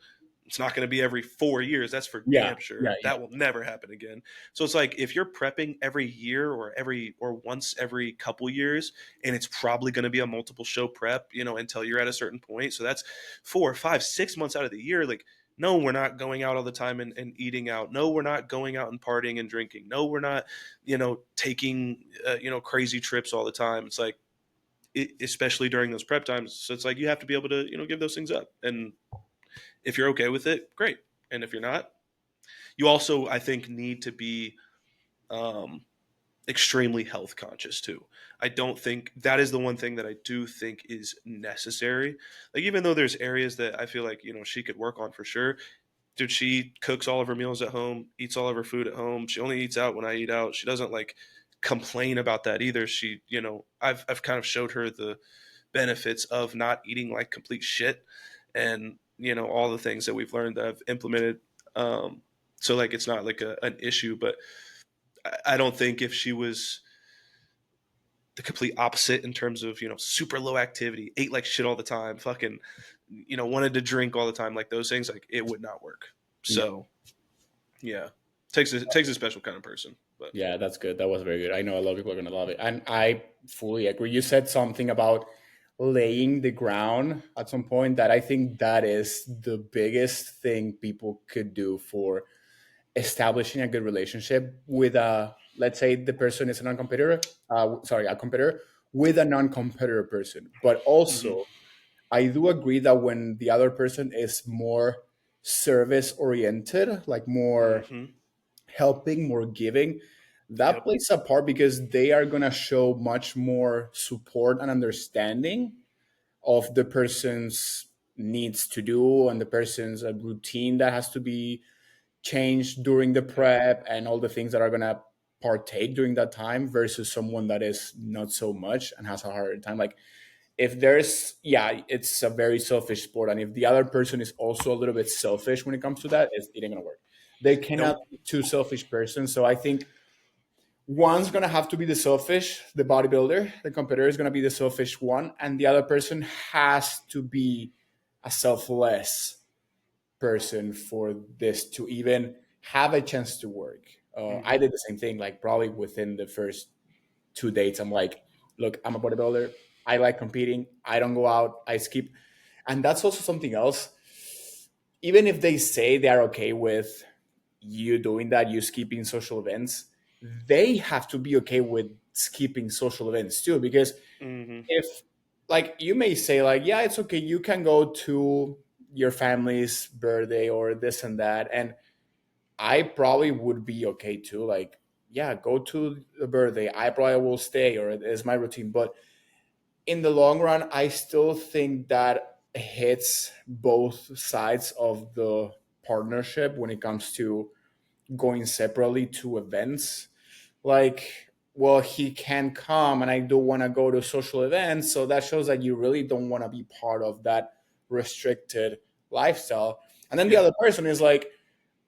It's not going to be every 4 years. That's for Yeah. damn sure. Yeah. Yeah. That will never happen again. So it's like, if you're prepping every year or once every couple years, and it's probably going to be a multiple show prep, until you're at a certain point. So that's 4, 5, 6 months out of the year. Like, no, we're not going out all the time and eating out. No, we're not going out and partying and drinking. No, we're not, taking, crazy trips all the time. It's like, especially during those prep times. So it's like, you have to be able to, give those things up. And if you're okay with it, great. And if you're not, you also, I think, need to be um, extremely health conscious too. I don't think that is the one thing that I do think is necessary. Like, even though there's areas that I feel like, she could work on for sure. Dude, she cooks all of her meals at home, eats all of her food at home. She only eats out when I eat out. She doesn't, like, complain about that either. She, I've kind of showed her the benefits of not eating like complete shit, and, all the things that we've learned that I've implemented. So, like, it's not like an issue, but I don't think if she was the complete opposite in terms of, super low activity, ate like shit all the time, fucking, wanted to drink all the time, like those things, like, it would not work. Yeah. So yeah, takes a special kind of person. But Yeah, that's good. That was very good. I know a lot of people are going to love it. And I fully agree. You said something about laying the ground at some point that I think that is the biggest thing people could do for establishing a good relationship with a, let's say the person is a non-competitor, sorry, a competitor with a non-competitor person. But mm-hmm, also, I do agree that when the other person is more service oriented, like more mm-hmm, helping, more giving, that yep, plays a part because they are going to show much more support and understanding of the person's needs to do and the person's routine that has to be changed during the yep, prep and all the things that are going to partake during that time versus someone that is not so much and has a harder time. Like, if there's, yeah, it's a very selfish sport, and if the other person is also a little bit selfish when it comes to that, it ain't gonna work. They cannot nope, be two selfish persons. So I think one's gonna have to be the selfish, the bodybuilder, the competitor is gonna be the selfish one, and the other person has to be a selfless person for this to even have a chance to work. I mm-hmm, did the same thing, like probably within the first 2 dates. I'm like, look, I'm a bodybuilder. I like competing. I don't go out. I skip. And that's also something else. Even if they say they are okay with you doing that, you skipping social events, they have to be okay with skipping social events too. Because mm-hmm, if, like, you may say, like, yeah, it's okay, you can go to your family's birthday or this and that. And I probably would be okay too. Like, yeah, go to the birthday. I probably will stay, or it's my routine. But in the long run, I still think that hits both sides of the partnership when it comes to going separately to events. Like, well, he can come and I do want to go to social events. So that shows that you really don't want to be part of that restricted lifestyle. And then the yep, other person is like,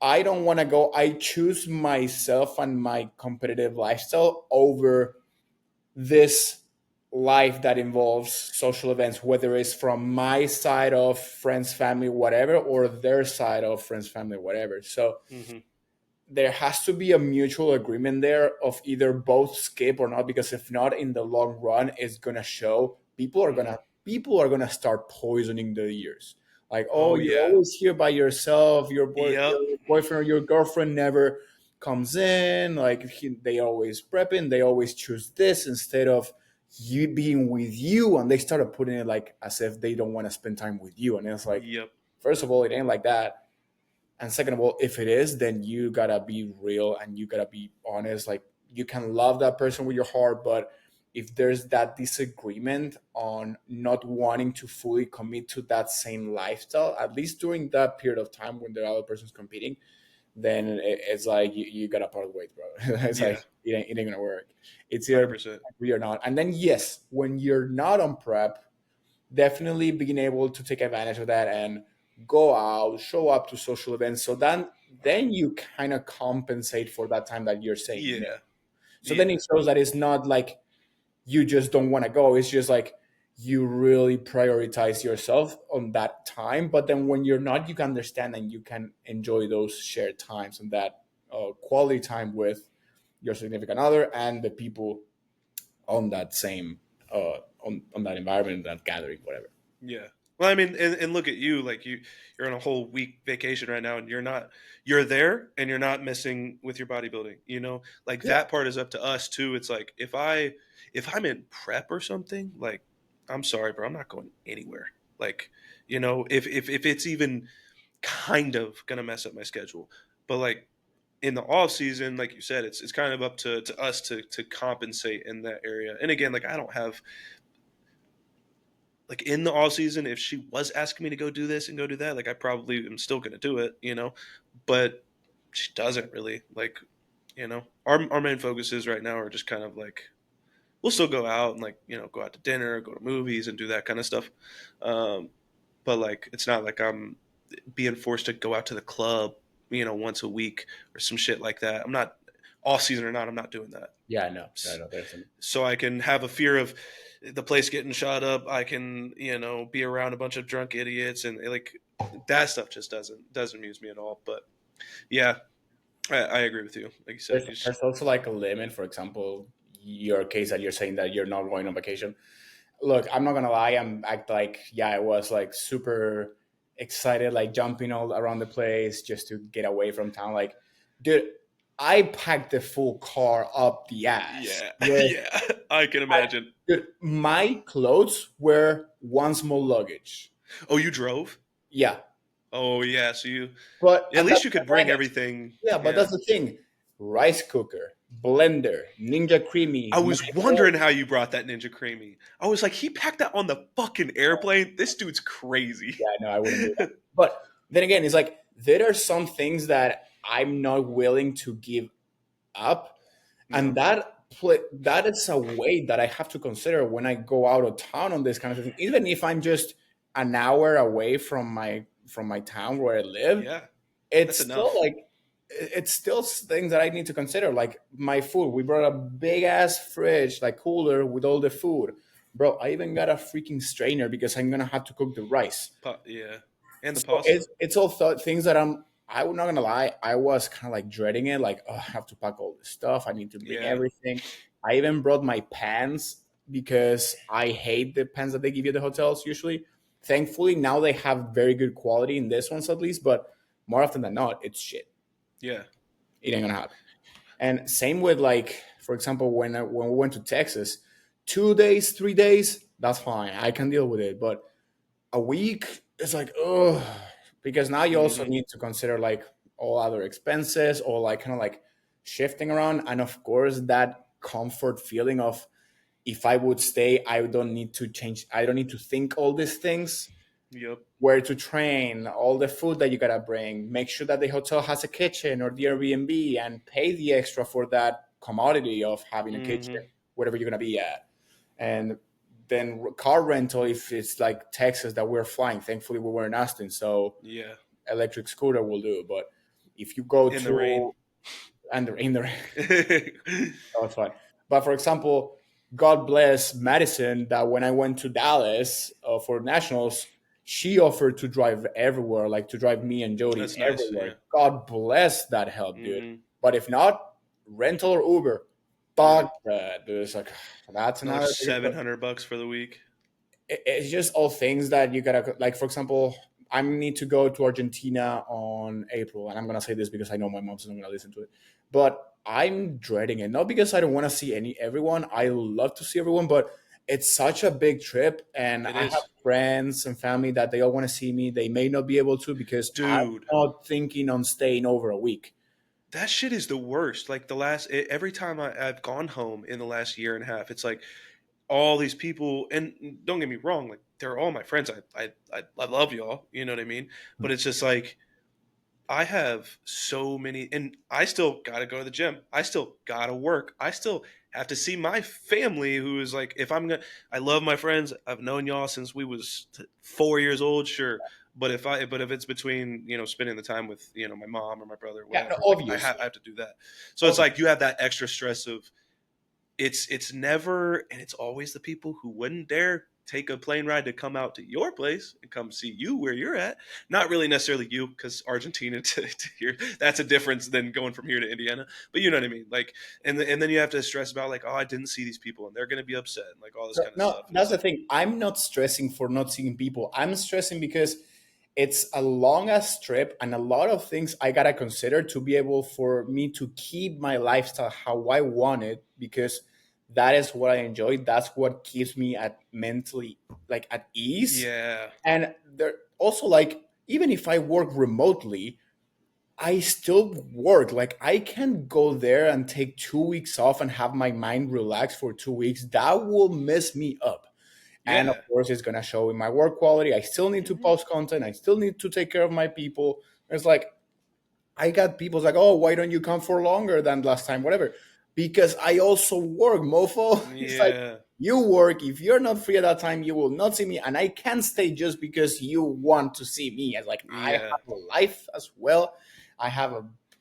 I don't want to go. I choose myself and my competitive lifestyle over this life that involves social events, whether it's from my side of friends, family, whatever, or their side of friends, family, whatever. So Mm-hmm. there has to be a mutual agreement there of either both skip or not, because if not, in the long run, it's gonna show Mm-hmm. people are gonna start poisoning their ears. Like, oh, Oh you're yeah. always here by yourself. Your Yep. boyfriend or your girlfriend never comes in. Like they always prepping. They always choose this instead of you being with you, and they started putting it like as if they don't want to spend time with you. And it's like, Yep. first of all, it ain't like that, and second of all, if it is, then you gotta be real and you gotta be honest. Like you can love that person with your heart, but if there's that disagreement on not wanting to fully commit to that same lifestyle, at least during that period of time when the other person's competing, then it's like you gotta part ways, bro. It's Yeah. like it ain't gonna work. It's either 100%. agree or not. And then yes, when you're not on prep, definitely being able to take advantage of that and go out, show up to social events. So then you kind of compensate for that time that you're saying no. Yeah. So then Yeah. it shows that it's not like you just don't want to go. It's just like you really prioritize yourself on that time. But then when you're not, you can understand and you can enjoy those shared times and that quality time with your significant other and the people on that same on that environment, that gathering, whatever. Yeah. Well, I mean, and look at you, like you're on a whole week vacation right now and you're there and you're not messing with your bodybuilding, like Yeah. that part is up to us too. It's like if I'm in prep or something, like I'm sorry, bro, I'm not going anywhere. Like, if it's even kind of gonna mess up my schedule. But like in the off season, like you said, it's kind of up to us to compensate in that area. And again, like I don't have like in the off season, if she was asking me to go do this and go do that, like I probably am still gonna do it. But she doesn't really like, our main focuses right now are just kind of like we'll still go out and like go out to dinner, go to movies, and do that kind of stuff. Um, but like it's not like I'm being forced to go out to the club, once a week or some shit like that. I'm not off season or not. I'm not doing that. Yeah, I know. I know. There's some. So I can have a fear of the place getting shot up. I can, be around a bunch of drunk idiots and like that stuff just doesn't amuse me at all. But yeah, I agree with you. Like you said, There's also like a limit. For example, your case that you're saying that you're not going on vacation. Look, I'm not gonna lie. I'm act like yeah, I was like super excited, like jumping all around the place just to get away from town. Like, dude, I packed the full car up the ass yeah, with yeah, I can imagine. dude, my clothes were one small luggage. Oh, you drove? Yeah, Oh yeah, so you but at and least that's you could what I bring everything. yeah, but Yeah. that's the thing. Rice cooker, blender, Ninja Creamy, I my was own. wondering how you brought that Ninja Creamy. I was like, he packed that on the fucking airplane. This dude's crazy. Yeah, no, I wouldn't do that. But then again, it's like there are some things that I'm not willing to give up, and No. that is a weight that I have to consider when I go out of town on this kind of thing. Even if I'm just an hour away from my town where I live, Yeah, it's that's still enough. like it's still things that I need to consider. Like my food, we brought a big ass fridge, like cooler with all the food. Bro, I even got a freaking strainer because I'm gonna have to cook the rice. Yeah, and the So pasta. it's all things that I'm not gonna lie, I was kind of like dreading it. Like, oh, I have to pack all this stuff. I need to bring Yeah, everything. I even brought my pants because I hate the pants that they give you at the hotels usually. Thankfully, now they have very good quality in this ones at least, but more often than not, it's shit. yeah, It ain't gonna happen. And same with like, for example, when we went to Texas, 2 days, 3 days, that's fine. I can deal with it. But a week is like, oh, because now you also hmm need to consider like all other expenses or like kind of like shifting around. And of course, that comfort feeling of if I would stay, I don't need to change. I don't need to think all these things, yep, where to train, all the food that you gotta bring, make sure that the hotel has a kitchen or the Airbnb, and pay the extra for that commodity of having a kitchen, hmm wherever you're gonna be at. And then car rental, if it's like Texas that we're flying, thankfully we were in Austin, so yeah. electric scooter will do. But if you go In the rain. to and in the oh, it's fine. But for example, God bless Madison, that when I went to Dallas for nationals, she offered to drive everywhere, like to drive me and Jody That's nice. everywhere. Yeah. God bless that help, dude. Hmm. But if not, rental or Uber. Yeah. Fuck that, dude. It's like that's Another another thing. But $700 for the week. it's just all things that you gotta like. For example, I need to go to Argentina on April, and I'm gonna say this because I know my mom's not gonna listen to it, but I'm dreading it. Not because I don't want to see everyone. I love to see everyone, but it's such a big trip, and It I have is, friends and family that they all want to see me. They may not be able to because I'm dude. not thinking on staying over a week. That shit is the worst. Like every time I've gone home in the last year and a half, it's like all these people. And don't get me wrong, like they're all my friends. I love y'all. You know what I mean? But it's just like I have so many, and I still got to go to the gym. I still got to work. I still have to see my family. Who is like, if I'm gonna, I love my friends. I've known y'all since we was 4 years old, sure. But if it's between spending the time with my mom or my brother, or Yeah, no, whatever, like I obviously. have to do that. So it's like you have that extra stress of it's never, and it's always the people who wouldn't dare take a plane ride to come out to your place and come see you where you're at. Not really necessarily you, because Argentina to here, that's a difference than going from here to Indiana. But you know what I mean? Like, and then you have to stress about like, oh, I didn't see these people and they're going to be upset and like all this No, kind of no, stuff. And that's it's the like, thing. I'm not stressing for not seeing people. I'm stressing because it's a long ass trip and a lot of things I gotta consider to be able for me to keep my lifestyle how I want it because that is what I enjoy. That's what keeps me at mentally like at ease. yeah, And there also like even if I work remotely, I still work. Like I can go there and take 2 weeks off and have my mind relaxed for 2 weeks. That will mess me up. And of yeah, course, it's gonna show in my work quality. I still need to hmm, post content. I still need to take care of my people. It's like I got people's like, oh, why don't you come for longer than last time? Whatever. Because I also work, mofo. It's like yeah, you work. If you're not free at that time, you will not see me. And I can't stay just because you want to see me. It's like I have yeah, a life as well. I have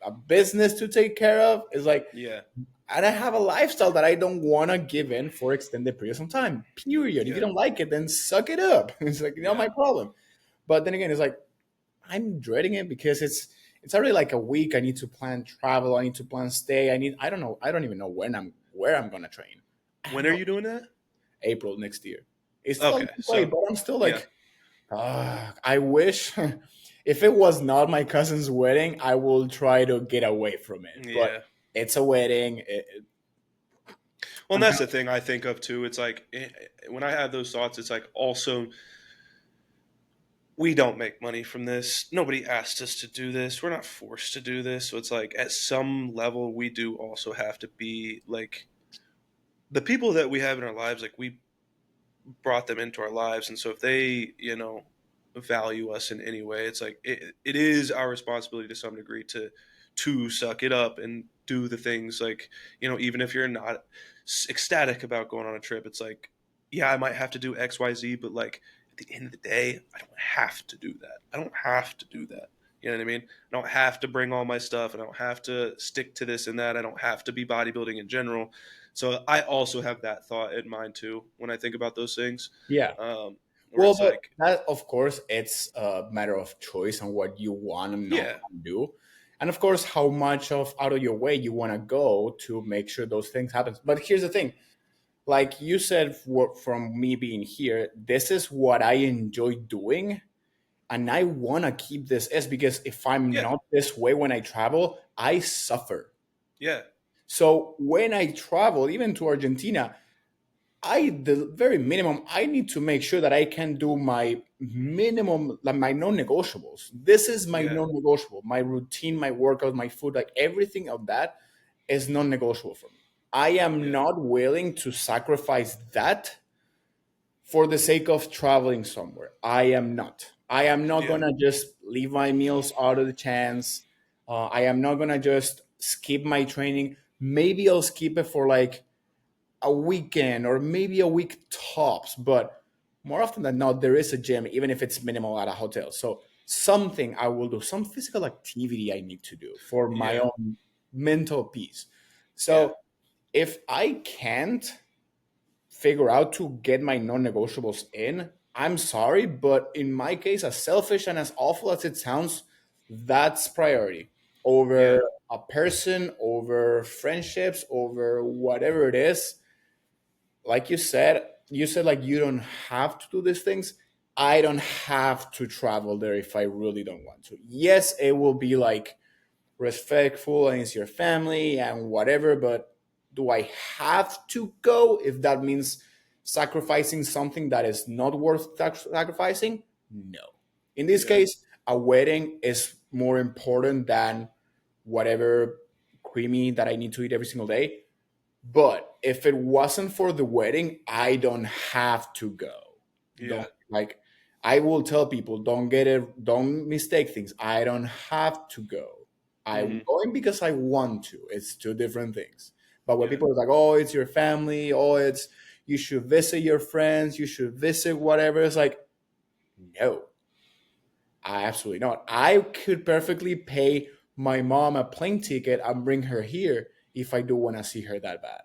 a business to take care of. It's like yeah, and I have a lifestyle that I don't want to give in for extended periods of time. Period. If you yeah, don't like it, then suck it up. It's like not yeah, my problem. But then again, it's like I'm dreading it because it's already like a week. I need to plan travel. I need to plan stay. I don't know. I don't even know where I'm gonna train. I have when are no you doing that? April next year. It's still a Okay, long way, so but I'm still yeah, like, I wish if it was not my cousin's wedding, I will try to get away from it. But yeah. it's a wedding. Well, and I'm that's kind the thing I think of too. It's like when I have those thoughts, it's like also we don't make money from this. Nobody asked us to do this. We're not forced to do this. So it's like at some level, we do also have to be like the people that we have in our lives. Like we brought them into our lives, and so if they, value us in any way, it's like it is our responsibility to some degree to suck it up and do the things like even if you're not ecstatic about going on a trip, it's like yeah, I might have to do XYZ, but like at the end of the day, I don't have to do that. I don't have to do that. You know what I mean? I don't have to bring all my stuff. I don't have to stick to this and that. I don't have to be bodybuilding in general. So I also have that thought in mind too when I think about those things, yeah. where Well, it's but like, that of course it's a matter of choice on what you want and not yeah, want to do. And of course how much of out of your way you want to go to make sure those things happen. But here's the thing. Like you said from me being here, this is what I enjoy doing and I want to keep this is because if I'm yeah, not this way when I travel, I suffer. yeah, So when I travel even to Argentina, the very minimum, I need to make sure that I can do my minimum, like my non-negotiables. This is my yeah, non-negotiable, my routine, my workout, my food, like everything of that is non-negotiable for me. I am yeah, not willing to sacrifice that for the sake of traveling somewhere. I am not. I am not yeah, gonna just leave my meals out of the chance. I am not gonna just skip my training. Maybe I'll skip it for like a weekend or maybe a week tops, but more often than not, there is a gym, even if it's minimal at a hotel. So something I will do, some physical activity I need to do for my yeah, own mental peace. yeah, So if I can't, figure out to get my non-negotiables in, I'm sorry, but in my case, as selfish and as awful as it sounds, that's priority over Yeah. a person, over friendships, over whatever it is. Like you said like you don't have to do these things. I don't have to travel there if I really don't want to. Yes, it will be like respectful and it's your family and whatever, but do I have to go if that means sacrificing something that is not worth sacrificing? No. In this Yeah. case, a wedding is more important than whatever creamy that I need to eat every single day. But if it wasn't for the wedding, I don't have to go. Yeah. Don't like I will tell people don't get it, don't mistake things. I don't have to go. I'm Hmm. going because I want to. It's two different things. But when Yeah. people are like, oh, it's your family, oh, it's you should visit your friends, you should visit whatever, it's like, no, I absolutely not. I could perfectly pay my mom a plane ticket and bring her here if I do want to see her that bad.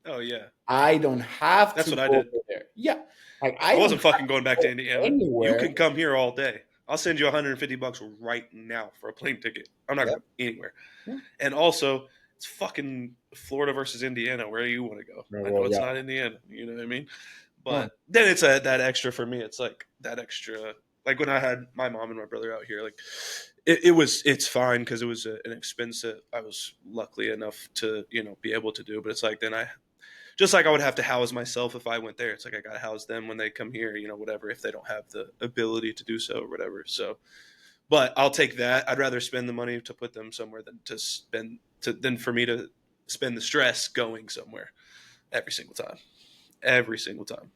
Oh yeah. I don't have That's to what I go did. over there. Yeah. Like I I don't wasn't have fucking going to back to go Indiana. You anywhere. can come here all day. I'll send you $150 right now for a plane ticket. I'm not Yeah. going anywhere. Yeah. And also, it's fucking Florida versus Indiana. Where do you want to go? No, I know well, it's yeah. not Indiana. You know what I mean? No. But then it's that extra for me. It's like that extra. Like when I had my mom and my brother out here, like it's fine because it was an expense that I was luckily enough to be able to do. But it's like then I just like I would have to house myself if I went there. It's like I got to house them when they come here, whatever, if they don't have the ability to do so or whatever. So, but I'll take that. I'd rather spend the money to put them somewhere than for me to spend the stress going somewhere every single time. Every single time.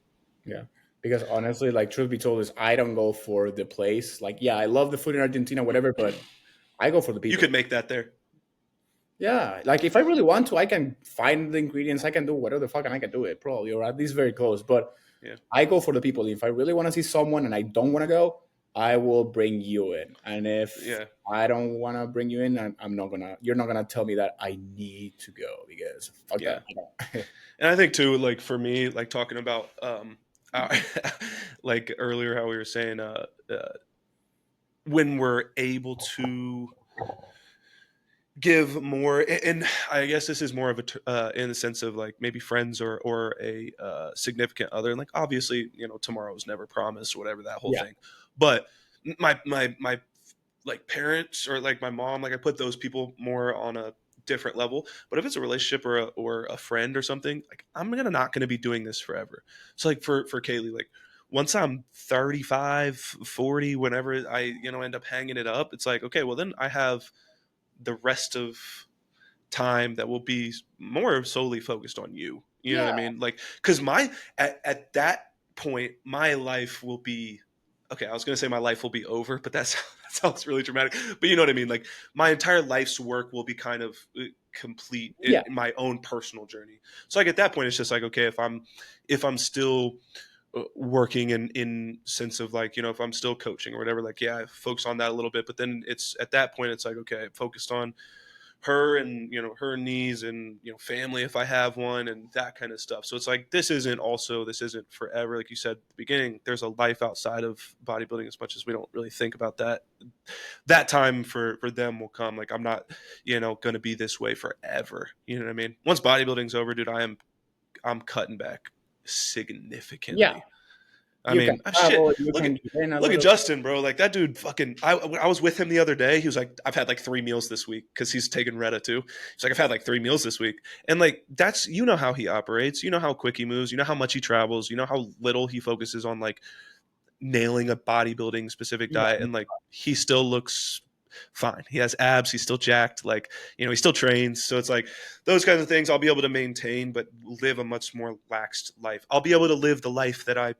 Yeah. Because honestly, like truth be told, is I don't go for the place. Like, yeah, I love the food in Argentina, whatever, but I go for the You people. could make that there. Yeah. Like if I really want to, I can find the ingredients, I can do whatever the fuck and I can do it, probably, or at least very close. But Yeah. I go for the people. If I really want to see someone and I don't want to go, I will bring you in. And if Yeah. I don't want to bring you in, I'm not gonna. You're not gonna tell me that I need to go because fuck Yeah. that. I don't. And I think too, like for me, like talking about, uh, like earlier, how we were saying, when we're able to give more and I guess this is more of in the sense of like maybe friends or a significant other, and like obviously tomorrow is never promised or whatever, that whole Yeah, thing, but my like parents or like my mom, like I put those people more on a different level. But if it's a relationship or a friend or something, like I'm not gonna be doing this forever. So like for Kaylee, like once I'm 35, 40, whenever I end up hanging it up, it's like, okay, well then I have the rest of time that will be more solely focused on you. You know what I yeah, mean? Like, because at that point, my life will be okay. I was gonna say my life will be over, but that sounds really dramatic. But you know what I mean? Like, my entire life's work will be kind of complete yeah, in my own personal journey. So like at that point, it's just like, okay, if I'm still working in sense of like if I'm still coaching or whatever, like yeah, I focus on that a little bit, but then it's at that point it's like, okay, focused on her and her needs and family if I have one and that kind of stuff. So it's like this isn't forever. Like you said at the beginning, there's a life outside of bodybuilding. As much as we don't really think about that time for them will come. Like I'm not going to be this way forever. You know what I mean? Once bodybuilding's over, dude, I'm cutting back yeah. significantly. I You can mean, shit. travel. You Look at can gain a look at little. Justin, bro. Like that dude, fucking. I was with him the other day. He was like, "I've had like 3 meals this week," because he's taking Retta too. He's like, "I've had like 3 meals this week," and like that's how he operates. You know how quick he moves. You know how much he travels. You know how little he focuses on like nailing a bodybuilding specific Yeah, diet, and like he still looks fine. He has abs. He's still jacked. Like he still trains. So it's like those kinds of things I'll be able to maintain, but live a much more laxed life. I'll be able to live the life that I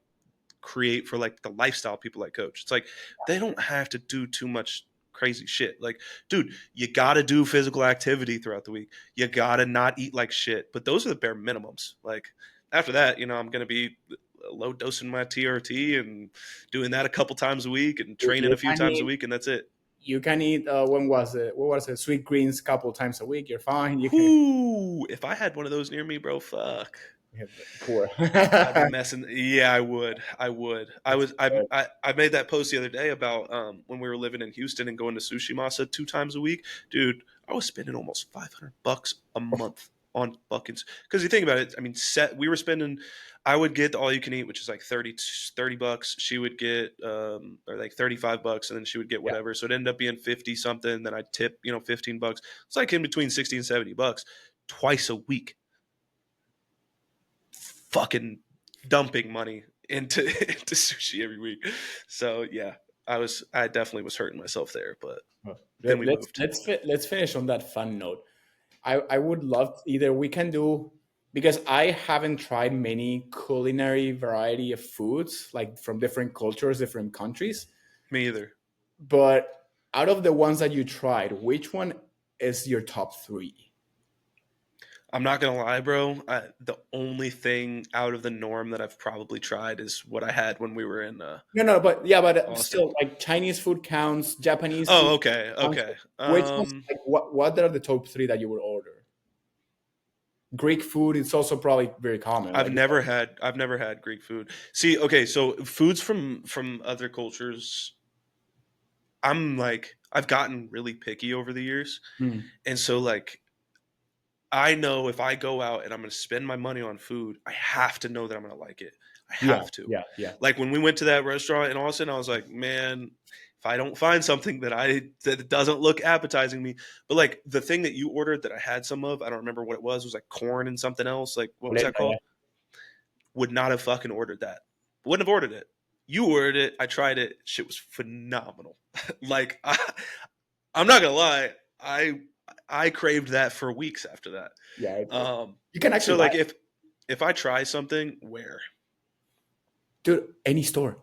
create for like the lifestyle people I coach. It's like they don't have to do too much crazy shit. Like, dude, you gotta do physical activity throughout the week. You gotta not eat like shit. But those are the bare minimums. Like after that, I'm gonna be low dosing my TRT and doing that a couple times a week and training you a few can times a eat. week, and that's it. You can eat. When was it? What was it? Sweet greens couple times a week. You're fine. You can. Whoo! If I had one of those near me, bro, fuck. Poor. I'd be messing. Yeah, I would. I would. I made that post the other day about when we were living in Houston and going to Sushi Masa 2 times a week. Dude, I was spending almost $500 a month on fucking. Because you think about it, I mean, we were spending. I would get the all you can eat, which is like $30. She would get or like $35, and then she would get Yeah. whatever. So it ended up being 50 something. Then I tip $15. It's like in between 60 and $70 twice a week. Fucking dumping money into into sushi every week. So yeah, I definitely was hurting myself there, but then we moved. Let's finish on that fun note. I would love either we can do because I haven't tried many culinary variety of foods like from different cultures, different countries. Me either. But out of the ones that you tried, which one is your top three? I'm not gonna lie, bro. The only thing out of the norm that I've probably tried is what I had when we were in No, no, but yeah, but Austin. still, like Chinese food counts, Japanese food Oh, okay, counts. okay. Which ones? Like, what are the top three that you would order? Greek food is also probably very common. Like, I've never had Greek food. See, okay, so foods from other cultures. I've gotten really picky over the years, hmm, and so like I know if I go out and I'm going to spend my money on food, I have to know that I'm going to like it. I yeah, have to. yeah, yeah, Like when we went to that restaurant in Austin, I was like, man, if I don't find something that doesn't look appetizing me, but like the thing that you ordered that I had some of, I don't remember what it was like corn and something else. Like what was that polenta, yeah. called? Would not have fucking ordered that. Wouldn't have ordered it. You ordered it. I tried it. Shit was phenomenal. like I'm not gonna lie. I craved that for weeks after that. Yeah, Um, you can so actually buy like it. if I try something, where Dude, any store.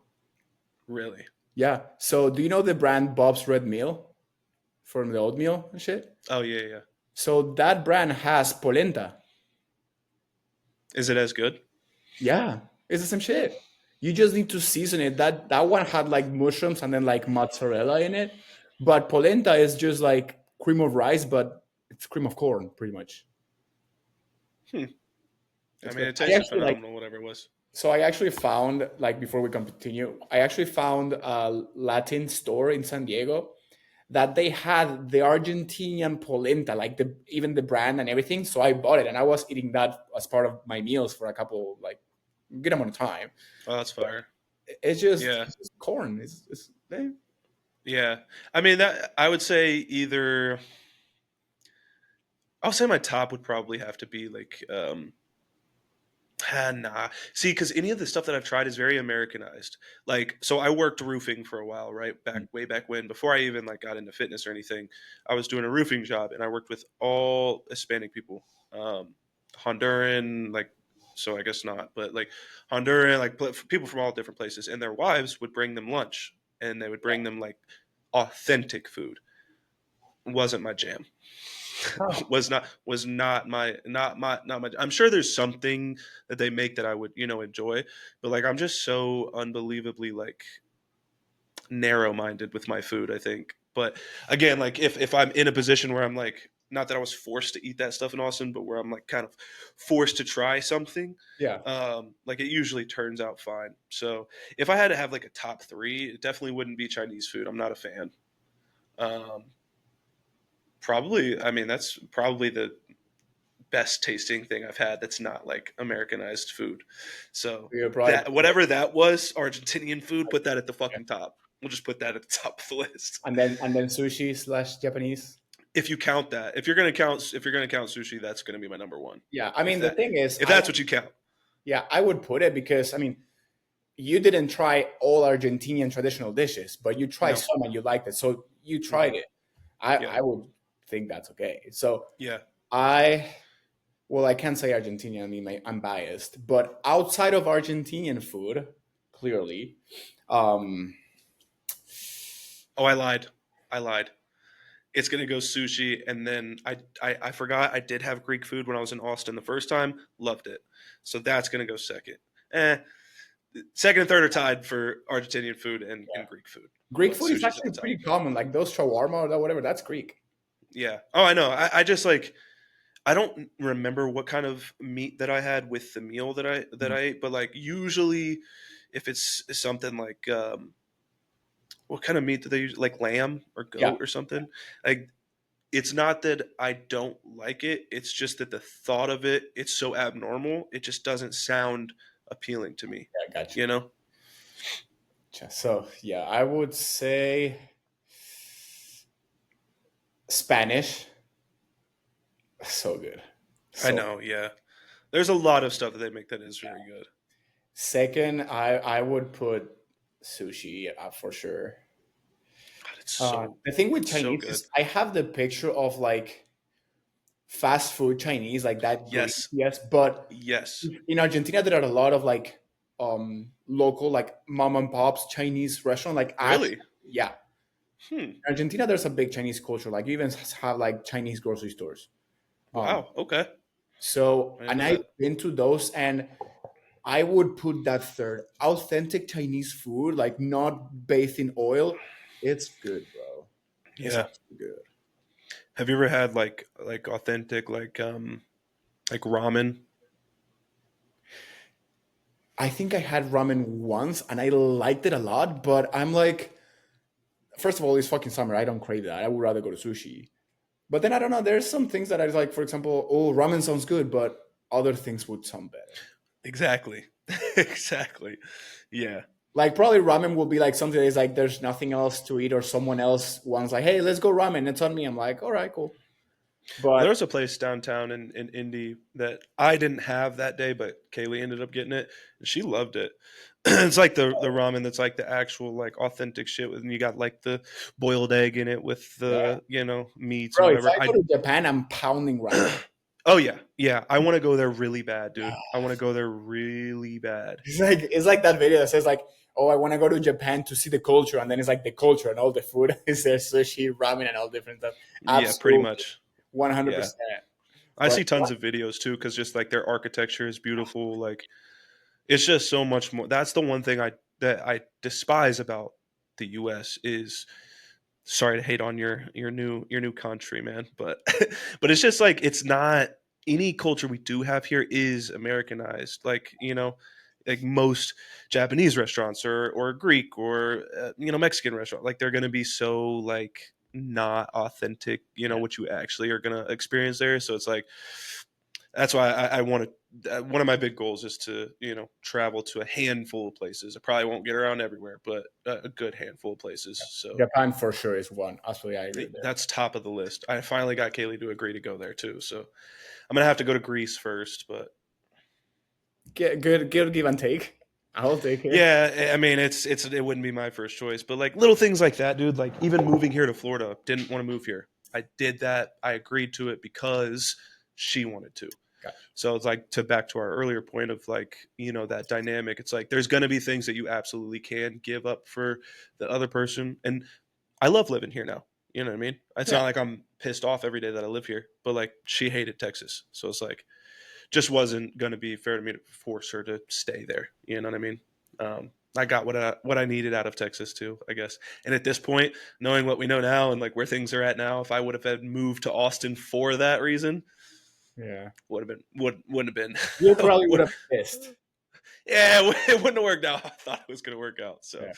really? Yeah. So, do you know the brand Bob's Red Meal from the oatmeal and shit? Oh yeah, yeah. So that brand has polenta. Is it as good? Yeah, it's the same shit. You just need to season it. That one had like mushrooms and then like mozzarella in it, but polenta is just like cream of rice, but it's cream of corn, pretty much. Hmm. I It's mean, good. it I tasted actually like. phenomenal, whatever it was. So I actually found like before we continue, I actually found a Latin store in San Diego that they had the Argentinian polenta, like the even the brand and everything. So I bought it and I was eating that as part of my meals for a couple like good amount of time. Oh, that's fire. Yeah, It's just corn. yeah. I mean, that I would say either. I'll say my top would probably have to be like nah. See, because any of the stuff that I've tried is very Americanized. Like, so I worked roofing for a while, right? Way back when, before I even like got into fitness or anything, I was doing a roofing job, and I worked with all Hispanic people, Honduran, like, so I guess not, but like Honduran, like people from all different places, and their wives would bring them lunch, and they would bring them like authentic food. Wasn't my jam. Oh, Was not my I'm sure there's something that they make that I would enjoy, but like I'm just so unbelievably like narrow minded with my food, I think. But again, like if I'm in a position where I'm like, not that I was forced to eat that stuff in Austin, but where I'm like kind of forced to try something, yeah. like it usually turns out fine. So if I had to have like a top three, it definitely wouldn't be Chinese food. I'm not a fan. um, Probably, I mean, that's probably the best tasting thing I've had that's not like Americanized food. So You're probably that whatever that was, Argentinian food, put that at the yeah. fucking top. We'll just put that at the top of the list. And then sushi slash Japanese. If you count that, if you're gonna count sushi, that's gonna be my number one. Yeah, I If mean the that thing is, if that's what you count. yeah, I would put it because I mean you didn't try all Argentinian traditional dishes, but you tried No. some and you liked it, so you Hmm. tried it. Yeah. I would think that's okay. So Yeah. I well, I can't say Argentinian. I mean, I'm biased, but outside of Argentinian food, clearly, um, Oh, I lied. I lied. It's gonna go sushi, and then I forgot I did have Greek food when I was in Austin the first time. Loved it. So that's gonna go second. Eh, second and third are tied for Argentinian food and Greek food, Greek but food is sushi's at the actually top. pretty common. Like those shawarma or whatever, that's Greek. Yeah. Oh, I know. I just like I don't remember what kind of meat that I had with the meal that I ate, but like usually, if it's something like what kind of meat do they use? Like lamb or Yeah, goat or something? Like it's not that I don't like it. It's just that the thought of it, it's so abnormal. It just doesn't sound appealing to me. I got you. You know? So yeah, I would say Spanish. So good. I So know. Yeah. There's a lot of stuff that they make that is very good. second, I would put sushi for sure. God, The thing with it's so Chinese good. is I have the picture of like fast food Chinese, like that green, Yes. yes. But Yes. in Argentina, there are a lot of like local like mom and pops Chinese restaurant. Like actually, Really? yeah, Hmm. in Argentina, there's a big Chinese culture. Like you even have like Chinese grocery stores. Um, Wow. Okay. so I didn't and know I've that. been to those, and I would put that third authentic Chinese food, like not bathed in oil. It's good, bro. It's Yeah. actually good. Have you ever had like authentic like ramen? I think I had ramen once and I liked it a lot, but I'm like, first of all, it's fucking summer. I don't crave that. I would rather go to sushi. But then I don't know. There's some things that I like. For example, oh, ramen sounds good, but other things would sound better. Exactly. Exactly. Yeah. Like probably ramen will be like something that is like there's nothing else to eat, or someone else wants like, hey, let's go ramen. It's on me. I'm like, all right, cool. Well, But there's a place downtown in Indy that I didn't have that day, but Kaylee ended up getting it, and she loved it. It's like the ramen that's like the actual like authentic shit, and you got like the boiled egg in it with yeah, the meats and bro, if whatever. I go to Japan, I'm pounding ramen. Oh yeah, yeah. I want to go there really bad, dude. I want to go there really bad. It's like that video that says like, oh, I want to go to Japan to see the culture, and then it's like the culture and all the food is there sushi, ramen, and all different stuff. Yeah, pretty Absolutely, much. one hundred Yeah, percent. I But see tons of videos too, because just like their architecture is beautiful. Like it's just so much more. That's the one thing I despise about the U.S. is sorry to hate on your new country, man, but but it's just like it's not any culture we do have here is Americanized. Like like most Japanese restaurants or Greek or Mexican restaurant, like they're gonna be so like not authentic. yeah, What you actually are gonna experience there. So it's like that's why I want to. One of my big goals is to travel to a handful of places. I probably won't get around everywhere, but a good handful of places. So Japan for sure is one. Absolutely, I agree there. that's top of the list. I finally got Kaylee to agree to go there too. So I'm gonna have to go to Greece first, but Good give and take. I'll take it. yeah, I mean it wouldn't be my first choice, but like little things like that, dude. Like even moving here to Florida, didn't want to move here. I did that. I agreed to it because she wanted to. Gotcha. So it's like to back to our earlier point of like, that dynamic. It's like there's going to be things that you absolutely can give up for the other person. And I love living here now. You know what I mean? It's Yeah, not like I'm pissed off every day that I live here, but like she hated Texas. So it's like just wasn't going to be fair to me to force her to stay there. You know what I mean? I got what I needed out of Texas too, I guess. And at this point, knowing what we know now and like where things are at now, if I would have had moved to Austin for that reason, yeah. would have been wouldn't have been You probably would have pissed. yeah, it wouldn't have worked out. I thought it was going to work out. So Yeah.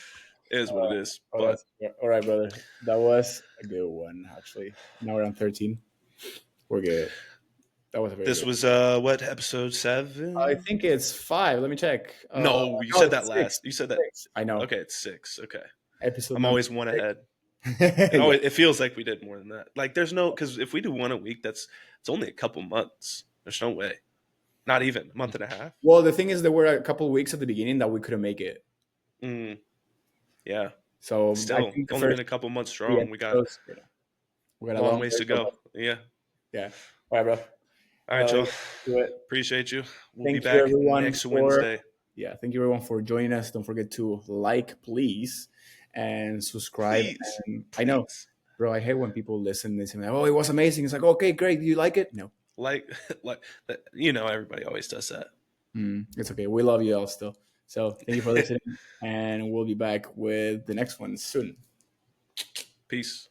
it is what it is. Oh, But that's all right, brother. That was a good one, actually. Now we're on 13. We're good. That was a very this good. was what episode I 7? think it's 5. Let me check. No, you No, said that it's six. last. You said that. Six. I know. Okay, it's 6. Okay, Episode I'm number always one ahead. 6. It Yeah. always it feels like we did more than that. Like there's no because if we do one a week, it's only a couple months. There's no way. Not even a month and a half. Well, the thing is, there were a couple of weeks at the beginning that we couldn't make it. Mm, yeah. So I Still, think it's the only been first a couple months 3 strong. episodes, we got a Long long ways way to to go. go. Yeah. Yeah. All right, bro. All right, Joe. Let's do it. Appreciate you. We'll be Thank you, back everyone, next for Wednesday. joining us. Don't forget to like, please, and subscribe. Please, And I know, please. bro, I hate when people listen and say, "Oh, it was amazing." It's like, okay, great. Do you like it? No, Like, like everybody always does that. it's okay. We love you all still. So thank you for listening, and we'll be back with the next one soon. Peace.